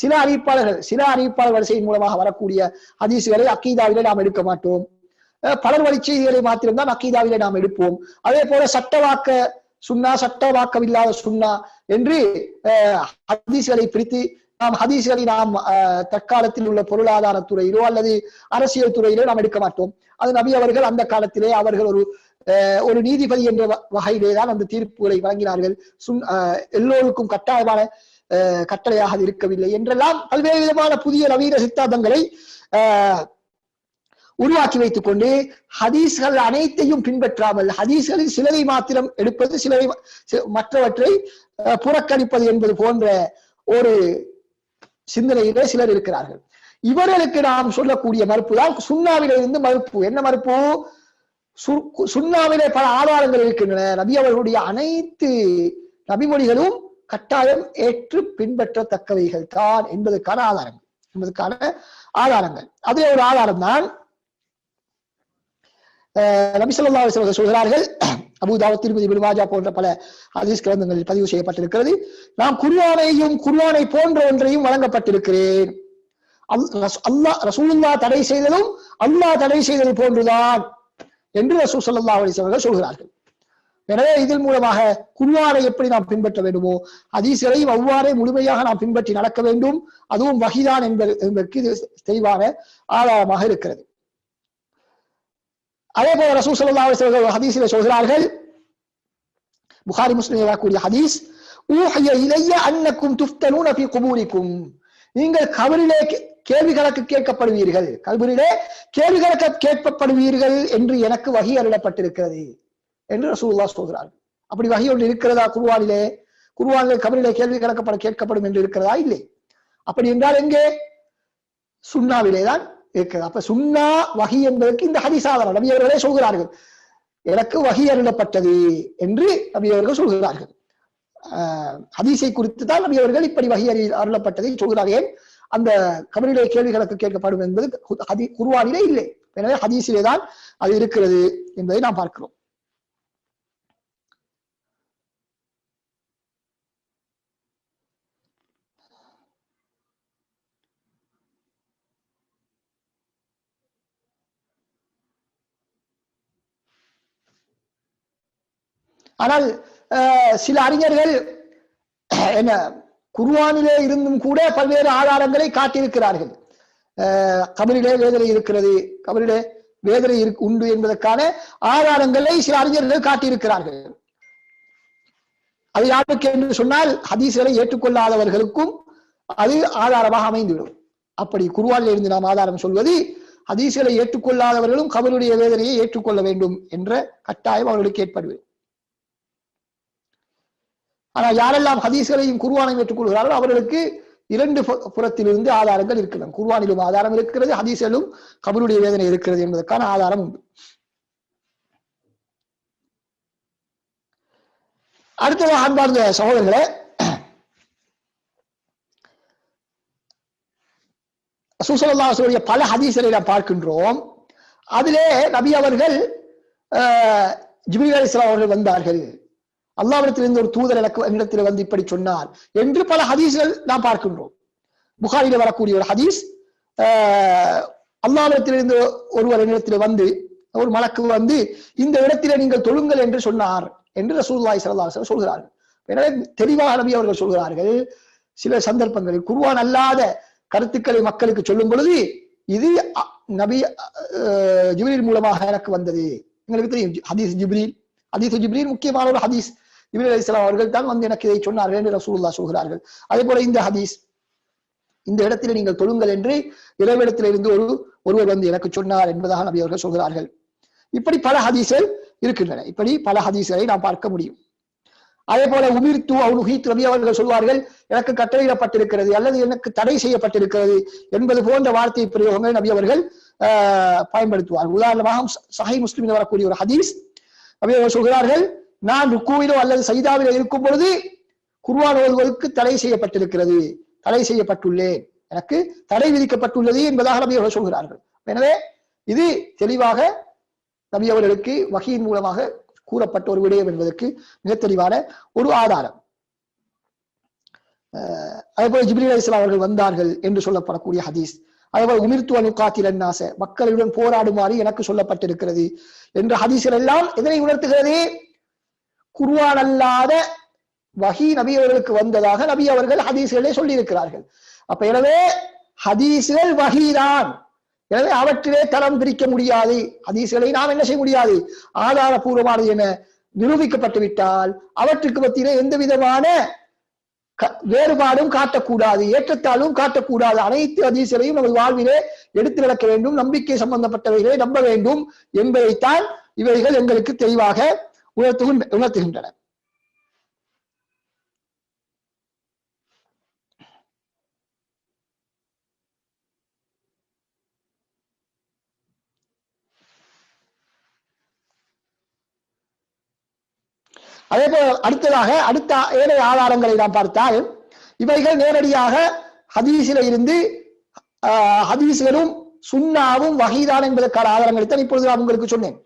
S1: சில அறிவிப்பாளர் வரிசையின் மூலமாக வரக்கூடிய ஹதீஸ்களை அக்கீதாவிலே நாம் எடுக்க மாட்டோம். பலர் வழி செய்திகளை மாத்திரம்தான் அக்கீதாவிலே நாம் எடுப்போம். அதே போல சட்டவாக்க சுன்னா, சட்டவாக்கமில்லாத சுன்னா என்று ஹதீஸ்களை பிரித்து நாம் ஹதீஸ்களை நாம் தற்காலத்தில் உள்ள பொருளாதார துறையிலோ அல்லது அரசியல் துறையிலோ நாம் எடுக்க மாட்டோம். அது நபி அவர்கள் அந்த காலத்திலே அவர்கள் ஒரு நீதிபதி என்ற வகையிலே தான் அந்த தீர்ப்புகளை வழங்கினார்கள். எல்லோருக்கும் கட்டாயமான கட்டளையாக இருக்கவில்லை என்றெல்லாம் பல்வேறு விதமான புதிய நவீன சித்தாந்தங்களை உருவாக்கி வைத்துக் கொண்டு ஹதீஸ்கள் அனைத்தையும் பின்பற்றாமல் ஹதீஸ்களில் சிலரை மாத்திரம் எடுப்பது, சிலரை மற்றவற்றை புறக்கணிப்பது என்பது போன்ற ஒரு சிந்தனையிலே சிலர் இருக்கிறார்கள். இவர்களுக்கு நாம் சொல்லக்கூடிய மறுப்பு தான் சுன்னாவிலிருந்து மறுப்பு. என்ன மறுப்பு? சுன்னாவிலே பல ஆதாரங்கள் இருக்கின்றன. நபி அவர்களுடைய அனைத்து நபிமொழிகளும் கட்டாயம் ஏற்று பின்பற்றத்தக்கவைகள் தான் என்பதற்கான ஆதாரங்கள். அதிலே ஒரு ஆதாரம் தான் நபி ஸல்லல்லாஹு அலைஹி வஸல்லம் சொல்கிறார்கள், அபூ தாவூத், திர்மிதி, இப்னு மாஜா போன்ற பல ஹதீஸ் கிரந்தங்களில் பதிவு செய்யப்பட்டிருக்கிறது, நான் குர்ஆனை போன்ற ஒன்றையும் வழங்கப்பட்டிருக்கிறேன். ரசூலுல்லாஹ் தடை செய்ததும் அல்லாஹ் தடை செய்தது போன்றுதான் என்று ரசூல் ஸல்லல்லாஹு அலைஹி வஸல்லம் சொல்கிறார்கள். எனவே இதன் மூலமாக குர்ஆனை எப்படி நாம் பின்பற்ற வேண்டுமோ ஹதீஸ்களையும் அவ்வாறே முழுமையாக நாம் பின்பற்றி நடக்க வேண்டும். அதுவும் வஹீதான் என்பதற்கு இது தெளிவான ஆதாரமாக இருக்கிறது. அதே போல ரசூல் ஸல்லல்லாஹு அலைஹி வஸல்லம் ஹதீஸிலே சொல்கிறார்கள், புகாரி முஸ்லிமில் வரக்கூடிய ஹதீஸ், ஊஹிய இலைய அன்னக்கும் துஃப்தனூன ஃபீ குபூரிக்கும், நீங்கள் கபரிலே கேள்வி கணக்கு கேட்கப்படுவீர்கள், கபரிலே கேள்வி கணக்கு கேட்கப்படுவீர்கள் என்று எனக்கு வஹி அருளப்பட்டிருக்கிறது என்று ரசூலுல்லாஹ் சொல்கிறார்கள். அப்படி வஹி ஒன்று இருக்கிறதா குர்ஆனிலே? கபரிலே கேள்வி கேட்கப்படும் என்று இருக்கிறதா? இல்லை. அப்படி என்றால் எங்கே? சுன்னாவிலே தான் இருக்கிறது. அப்ப சுன்னா வஹி என்பதற்கு இந்த ஹதீஸ் ஆதாரம். நபி அவர்களே சொல்கிறார்கள், எனக்கு வஹி அருளப்பட்டது என்று நபி அவர்கள் சொல்கிறார்கள். ஹதீஸை குறித்து தான் நபி அவர்கள் இப்படி வஹி அருளப்பட்டதை சொல்கிறார்கள். அந்த கபரிலே கேள்வி கணக்கு கேட்கப்படும் என்பது குர்ஆனிலே இல்லை. எனவே ஹதீஸிலே தான் அது இருக்கிறது என்பதை நாம் பார்க்கிறோம். ஆனால் சில அறிஞர்கள் என்ன குர்ஆனிலே இருந்தும் கூட பல்வேறு ஆதாரங்களை காட்டியிருக்கிறார்கள். கபரிலே வேதனை இருக்கிறது, கபரிலே வேதனை உண்டு என்பதற்கான ஆதாரங்களை சில அறிஞர்கள் காட்டியிருக்கிறார்கள். அது யாருக்கு என்று சொன்னால் ஹதீஸ்களை ஏற்றுக்கொள்ளாதவர்களுக்கும் அது ஆதாரமாக அமைந்துவிடும். அப்படி குர்ஆனில் இருந்து நாம் ஆதாரம் சொல்வது, ஹதீஸ்களை ஏற்றுக்கொள்ளாதவர்களும் கபருடைய வேதனையை ஏற்றுக்கொள்ள வேண்டும் என்ற கட்டாயம் அவர்களுக்கு ஏற்படுவது. ஆனால் யாரெல்லாம் ஹதீஸ்களையும் குர்ஆனையும் ஏற்றுக்கொள்கிறார்களோ அவர்களுக்கு இரண்டு புறத்திலிருந்து ஆதாரங்கள் இருக்கலாம். குர்ஆனிலும் ஆதாரம் இருக்கிறது, ஹதீஸ்களிலும் கபருடைய வேதனை இருக்கிறது என்பதற்கான ஆதாரம் உண்டு. அடுத்ததாக அன்பார்ந்த சகோதரர்களே, ரசூல் ஸல்லல்லாஹு அலைஹி வஸல்லம் பல ஹதீஸ்களை நாம் பார்க்கின்றோம். அதிலே நபி அவர்கள் ஜிப்ரீல் அலைஹிஸ்ஸலாம் அவர்கள் வந்தார்கள், அல்லாஹ்விடத்திலிருந்து ஒரு தூதர் என்னிடத்தில் வந்து இப்படி சொன்னார் என்று பல ஹதீஸ்கள் நாம் பார்க்கின்றோம். புகாரில வரக்கூடிய ஒரு ஹதீஸ், அல்லாஹ்விடத்திலிருந்து ஒருவர் என்னிடத்தில் வந்து, ஒரு மலக்கு வந்து இந்த இடத்திலே நீங்கள் தொழுங்கள் என்று சொன்னார் என்று ரசூலுல்லாஹி ஸல்லல்லாஹு அலைஹி வஸல்லம் சொல்கிறார்கள். எனவே தெளிவாக நபி அவர்கள் சொல்கிறார்கள், சில சந்தர்ப்பங்களில் குர்ஆன் அல்லாத கருத்துக்களை மக்களுக்கு சொல்லும் பொழுது இது நபி ஜிப்ரீல் மூலமாக எனக்கு வந்தது. எங்களுக்கு தெரியும் ஹதீஸ் ஜிப்ரீல் முக்கியமான ஒரு ஹதீஸ். ஜிப்ரீல் அலைஹிஸ்ஸலாம் அவர்கள் தான் வந்து எனக்கு இதை சொன்னார்கள் என்று ரசூலுல்லாஹ் சொல்கிறார்கள். அதே போல இந்த ஹதீஸ், இந்த இடத்திலே நீங்கள் தொழுங்கள் என்று இறைவிடத்திலிருந்து ஒருவர் வந்து எனக்கு சொன்னார் என்பதாக நபி அவர்கள் சொல்கிறார்கள். இப்படி பல ஹதீஸ்கள் இருக்கின்றன. இப்படி பல ஹதீஸ்களை நாம் பார்க்க முடியும். அதே போல உமிர்த்து அவுனுஹீத் நபி அவர்கள் சொல்வார்கள், எனக்கு கட்டளையிடப்பட்டிருக்கிறது அல்லது எனக்கு தடை செய்யப்பட்டிருக்கிறது என்பது போன்ற வார்த்தை பிரயோகங்கள் நபி அவர்கள் பயன்படுத்துவார்கள். உதாரணமாக சஹீஹ் முஸ்லிமில் வரக்கூடிய ஒரு ஹதீஸ், நபி அவர்கள் சொல்கிறார்கள், நான் ருக்கூவிலோ அல்லது சஜிதாவிலோ இருக்கும் பொழுது குர்ஆன் ஓதுவதற்கு தடை செய்யப்பட்டிருக்கிறது, தடை செய்யப்பட்டுள்ளேன், எனக்கு தடை விதிக்கப்பட்டுள்ளது என்பதாக நபி அவர்கள் சொல்கிறார்கள். எனவே இது தெளிவாக நபி அவர்களுக்கு வஹீயின் மூலமாக கூறப்பட்ட ஒரு விடயம் என்பதற்கு மிக தெளிவான ஒரு ஆதாரம். அதேபோல ஜிப்ரீல் அலைஹிஸ்ஸலாம் அவர்கள் வந்தார்கள் என்று சொல்லப்படக்கூடிய ஹதீஸ், அதேபோல உமிர்த்து அன் உகாத்தில அன்னாஸ, மக்களுடன் போராடுமாறு எனக்கு சொல்லப்பட்டிருக்கிறது என்ற ஹதீஸ்கள் எல்லாம் எதனை உணர்த்துகிறது? குர்ஆன் அல்லாத வஹீ நபி அவர்களுக்கு வந்ததாக நபி அவர்கள் ஹதீஸ்களே சொல்லி இருக்கிறார்கள். அப்ப எனவே ஹதீஸ்கள் வஹீதான். எனவே அவற்றிலே தரம் பிரிக்க முடியாது. ஹதீஸ்களை நாம் என்ன செய்ய முடியாது? ஆதாரபூர்வமானது என நிரூபிக்கப்பட்டு விட்டால் அவற்றுக்கு மத்தியிலே எந்த விதமான வேறுபாடும் காட்டக்கூடாது, ஏற்றத்தாலும் காட்டக்கூடாது. அனைத்து ஹதீஸ்களையும் நமது வாழ்விலே எடுத்து நடக்க வேண்டும், நம்பிக்கை சம்பந்தப்பட்டவைகளை நம்ப வேண்டும் என்பதைத்தான் இவைகள் எங்களுக்கு தெளிவாக உணர்த்துகின்றன. அதே போல அடுத்த ஏனைய ஆதாரங்களை நாம் பார்த்தால் இவைகள் நேரடியாக ஹதீஸில இருந்து ஹதீஸ்களும் சுன்னாவும் வஹீதான் என்பதற்கான ஆதாரங்களை தான் இப்பொழுது நான் உங்களுக்கு சொன்னேன்.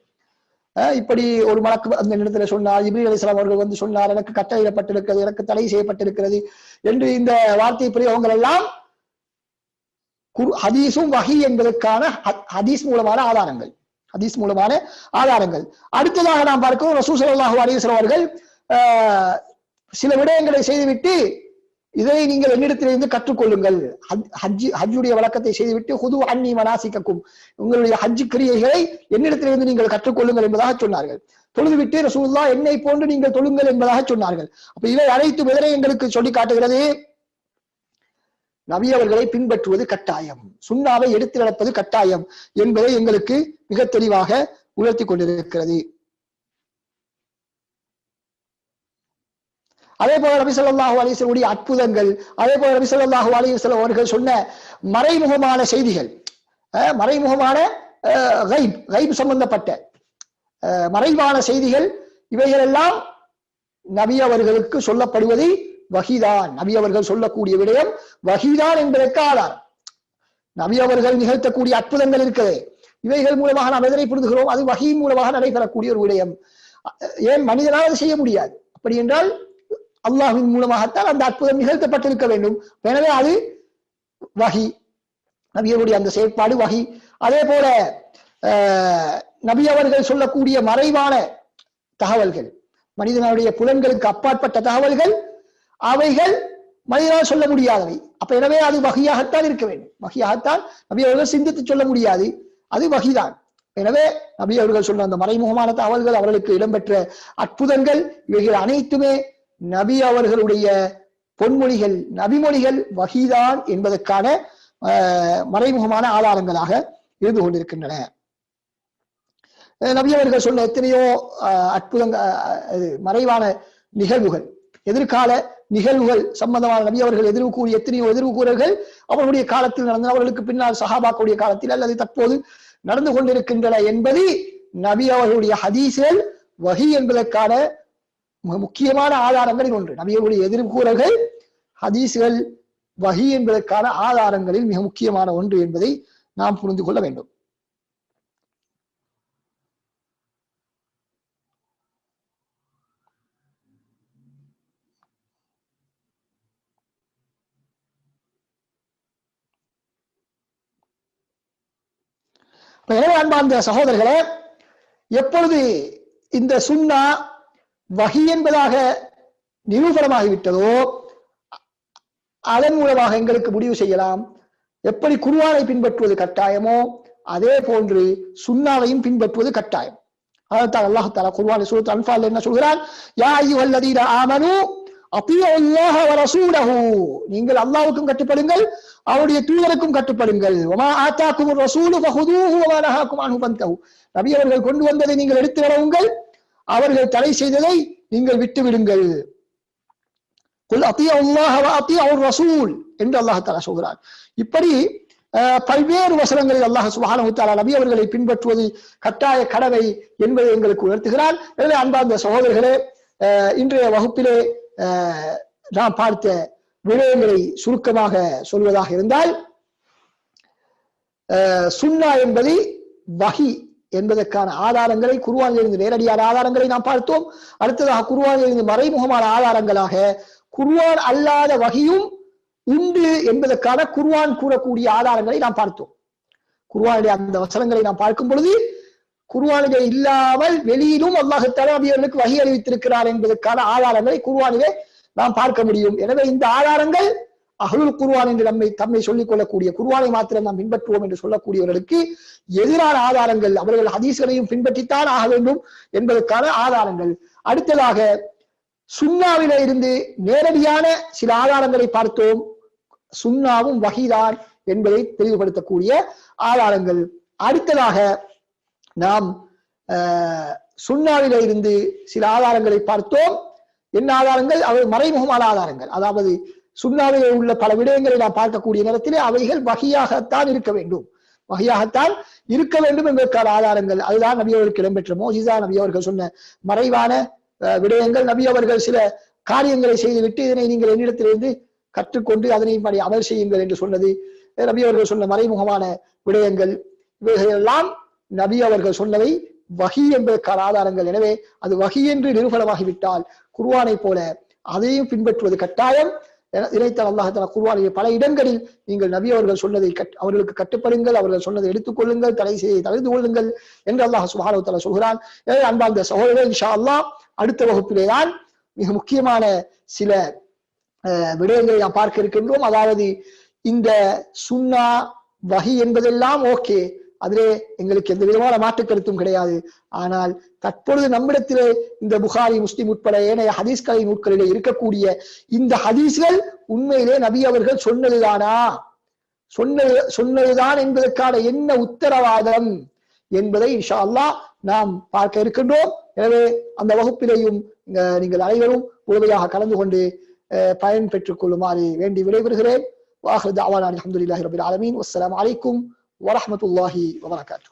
S1: இப்படி ஒரு மலக்கு அந்த இடத்துல சொன்னார், ஜிப்ரீல் அலைஹிஸ்ஸலாம் அவர்கள் வந்து சொன்னார், எனக்கு கட்டளையிடப்பட்டிருக்கிறது, எனக்கு தடை செய்யப்பட்டிருக்கிறது என்று இந்த வார்த்தை பிரயோகங்கள் எல்லாம் ஹதீஸும் வஹீ என்பதற்கான ஹதீஸ் மூலமான ஆதாரங்கள். அடுத்ததாக நாம் பார்க்கிறோம், ரசூல் ஸல்லல்லாஹு அலைஹி வஸல்லம் அவர்கள் சில விடயங்களை செய்துவிட்டு, இதை நீங்கள் என்னிடத்திலிருந்து கற்றுக்கொள்ளுங்கள், ஹஜ்ஜுடைய வழக்கத்தை செய்துவிட்டு ஹுது அன்னி மனாசிக்கக்கும், உங்களுடைய ஹஜ் கிரியைகளை என்னிடத்திலிருந்து நீங்கள் கற்றுக்கொள்ளுங்கள் என்பதாக சொன்னார்கள். தொழுதுவிட்டு ரசூலுல்லாஹ் என்னை போன்று நீங்கள் தொழுங்கள் என்பதாக சொன்னார்கள். அப்ப இவை அனைத்து எதனை எங்களுக்கு சொல்லி காட்டுகிறது? நபி அவர்களை பின்பற்றுவது கட்டாயம், சுன்னாவை எடுத்து நடப்பது கட்டாயம் என்பதை எங்களுக்கு மிக தெளிவாக உணர்த்தி கொண்டிருக்கிறது. அதே போல நபி ஸல்லல்லாஹு அலைஹி வஸல்லம் அற்புதங்கள், அதே போல நபி ஸல்லல்லாஹு அலைஹி வஸல்லம் அவர்கள் சொன்ன மறைமுகமான செய்திகள், மறைமுகமான கைப் சம்பந்தப்பட்ட மறைவான செய்திகள், இவைகள் எல்லாம் நபி அவர்களுக்கு சொல்லப்படுவது வஹீதான். நபி அவர்கள் சொல்லக்கூடிய விடயம் வஹீதான் என்பதற்கு ஆதாரம். நபி அவர்கள் நிகழ்த்தக்கூடிய அற்புதங்கள் இருக்கிறது, இவைகள் மூலமாக நாம் எதனை புரிந்துகிறோம்? அது வஹீ மூலமாக நடைபெறக்கூடிய ஒரு விடயம். ஏன் மனிதனால் அது செய்ய முடியாது? அப்படி என்றால் அல்லாஹ்வின் மூலமாகத்தான் அந்த அற்புதம் நிகழ்த்தப்பட்டிருக்க வேண்டும். எனவே அது வஹீ, நபியருடைய அந்த செயற்பாடு வஹீ. அதே போல நபி அவர்கள் சொல்லக்கூடிய மறைவான தகவல்கள், மனிதனுடைய புலன்களுக்கு அப்பாற்பட்ட தகவல்கள், அவைகள் மனிதனால் சொல்ல முடியாதவை. அப்ப எனவே அது வஹியாகத்தான் இருக்க வேண்டும். வஹியாகத்தான் நபி அவர்கள் சிந்தித்து சொல்ல முடியாது, அது வஹிதான். எனவே நபி அவர்கள் சொன்ன அந்த மறைமுகமான தகவல்கள், அவர்களுக்கு இடம்பெற்ற அற்புதங்கள், இவைகள் அனைத்துமே நபி அவர்களுடைய பொன்மொழிகள், நபிமொழிகள் வஹீதான் என்பதற்கான மறைமுகமான ஆதாரங்களாக இருந்து கொண்டிருக்கின்றன. நபி அவர்கள் சொன்ன எத்தனையோ அற்புதங்கள், மறைவான நிகழ்வுகள், எதிர்கால நிகழ்வுகள் சம்பந்தமான நபி அவர்கள் எத்தனையோ எதிர்வு கூறல்கள் அவர்களுடைய காலத்தில் நடந்த, அவர்களுக்கு பின்னால் சஹாபாக்களுடைய காலத்தில் அல்லது தற்போது நடந்து கொண்டிருக்கின்றன என்பது நபி அவர்களுடைய ஹதீஸ்கள் வஹி என்பதற்கான முக்கியமான ஆதாரங்களில் ஒன்று. நபி அவர்களுடைய எதிர்வு கூறல்கள் ஹதீஸ்கள் வஹி என்பதற்கான ஆதாரங்களில் மிக முக்கியமான ஒன்று என்பதை நாம் புரிந்து கொள்ள வேண்டும். எனவே அன்பார்ந்த சகோதரர்களே, எப்பொழுது இந்த சுன்னா வஹி என்பதாக நிரூபணமாகிவிட்டதோ அதன் மூலமாக எங்களுக்கு முடிவு செய்யலாம், எப்படி குர்ஆனை பின்பற்றுவது கட்டாயமோ அதே போன்று சுன்னாவையும் பின்பற்றுவது கட்டாயம். அதைத்தான் அல்லாஹ் தஆலா குர்ஆன் சூரத் அன்ஃபால் என்ன சொல்கிறான், யா அய்யுஹல்லதீன ஆமனூ அத்தீஉல்லாஹ வ ரசூலஹு, நீங்கள் அல்லாஹ்வுக்கும் கட்டுப்படுங்கள், அவருடைய தூதருக்கும் கட்டுப்படுங்கள். வமா ஆதாகுமுர் ரசூலு ஃபஹுதூஹு வமா நஹாகும் அன்ஹு ஃபன்தஹு, நபி அவர்கள் கொண்டு வந்ததை நீங்கள் எடுத்து நடவுங்கள், அவர்கள் தடை செய்ததை நீங்கள் விட்டு விடுங்கள். குல் அத்தீஉல்லாஹ வ அத்தீஉர் ரசூல் என்று அல்லாஹ் தஆலா சொல்கிறார். இப்படி பல்வேறு வசனங்களில் அல்லாஹ் சுப்ஹானஹு வ தஆலா நபி அவர்களை பின்பற்றுவது கட்டாய கடமை என்பதை எங்களுக்கு உணர்த்துகிறார். எனவே அன்பார்ந்த சகோதரர்களே, இன்றைய வகுப்பிலே நாம் பார்த்த விடயங்களை சுருக்கமாக சொல்வதாக இருந்தால், சுன்னா என்பது வஹி என்பதற்கான ஆதாரங்களை, குர்ஆனிலிருந்து நேரடியான ஆதாரங்களை நாம் பார்த்தோம். அடுத்ததாக குர்ஆனிலிருந்து மறைமுகமான ஆதாரங்களாக குர்ஆன் அல்லாத வஹியும் உண்டு என்பதற்கான குர்ஆன் கூறக்கூடிய ஆதாரங்களை நாம் பார்த்தோம். குர்ஆனுடைய அந்த வசனங்களை நாம் பார்க்கும் பொழுது குர்ஆனிலே இல்லாமல் வெளியிலும் அல்லாஹ் தஆலா நபியர்களுக்கு வஹி அறிவித்திருக்கிறார் என்பதற்கான ஆதாரங்களை குர்ஆனிலே நாம் பார்க்க முடியும். எனவே இந்த ஆதாரங்கள் அஹ்லுல் குர்ஆன் என்று தம்மை சொல்லிக் கொள்ளக்கூடிய, குர்ஆனை மாத்திரம் நாம் பின்பற்றுவோம் என்று சொல்லக்கூடியவர்களுக்கு எதிரான ஆதாரங்கள், அவர்கள் ஹதீஸ்களையும் பின்பற்றித்தான் ஆக வேண்டும் என்பதற்கான ஆதாரங்கள். அடுத்ததாக சுன்னாவில இருந்து நேரடியான சில ஆதாரங்களை பார்த்தோம். சுன்னாவும் வஹீதான் என்பதை தெளிவுபடுத்தக்கூடிய ஆதாரங்கள். அடுத்ததாக நாம் சுன்னாவில இருந்து சில ஆதாரங்களை பார்த்தோம். என்ன ஆதாரங்கள்? அவை மறைமுகமான ஆதாரங்கள். அதாவது சுன்னாவிலே உள்ள பல விடயங்களை நாம் பார்க்கக்கூடிய நேரத்திலே அவைகள் வஹியாகத்தான் இருக்க வேண்டும், வஹியாகத்தான் இருக்க வேண்டும் என்பதற்கான ஆதாரங்கள். அதுதான் நபி அவர்களுக்கு இடம்பெற்ற மோஜிசா, நபி அவர்கள் சொன்ன மறைவான விடயங்கள். நபி அவர்கள் சில காரியங்களை செய்துவிட்டு இதனை நீங்கள் என்னிடத்திலிருந்து கற்றுக்கொண்டு அதனை அமல் செய்யுங்கள் என்று சொன்னது நபி அவர்கள் சொன்ன மறைமுகமான விடயங்கள். இவைகளெல்லாம் நபி அவர்கள் சொன்னவை வஹி என்பதற்கான ஆதாரங்கள். எனவே அது வஹி என்று நிரூபணமாகிவிட்டால் குர்ஆனை போல அதையும் பின்பற்றுவது கட்டாயம். இதைத்தான் அல்லாஹ் தஆலா குர்ஆனிலே பல இடங்களில் நீங்கள் நபி அவர்கள் சொன்னதை அவர்களுக்கு கட்டுப்படுங்கள், அவர்கள் சொன்னதை எடுத்துக்கொள்ளுங்கள், தடை செய்ய தவிர்த்து கொள்ளுங்கள் என்று அல்லாஹ் சுப்ஹானஹு வ தஆலா சொல்கிறான். எனவே அன்பார்ந்த சகோதரர்களே, இன்ஷா அல்லாஹ் அடுத்த வகுப்பிலேதான் மிக முக்கியமான சில விடயங்களை நாம் பார்க்க இருக்கின்றோம். அதாவது இந்த சுன்னா வஹி என்பதெல்லாம் ஓகே, அதிலே எங்களுக்கு எந்த விதமான மாற்று கருத்தும் கிடையாது. ஆனால் தற்பொழுது நம்மிடத்திலே இந்த புகாரி, முஸ்லிம் உட்பட ஏனைய ஹதீஸ்களை நூட்களிலே இருக்கக்கூடிய இந்த ஹதீஸ்கள் உண்மையிலே நபி அவர்கள் சொன்னதுதானா, சொன்னதுதான் என்பதற்கான என்ன உத்தரவாதம் என்பதை இன்ஷா அல்லாஹ் நாம் பார்க்க இருக்கின்றோம். எனவே அந்த வகுப்பிலேயும் நீங்கள் அனைவரும் முழுமையாக கலந்து கொண்டு பயன் பெற்றுக் கொள்ளுமாறு வேண்டி விடைபெறுகிறேன். வாஹிரு தஅவானா அல்ஹம்துலில்லாஹி ரப்பில் ஆலமீன். வஸ்ஸலாமு அலைக்கும் வரஹ்மத்துல்லாஹி வபரகாத்துஹு.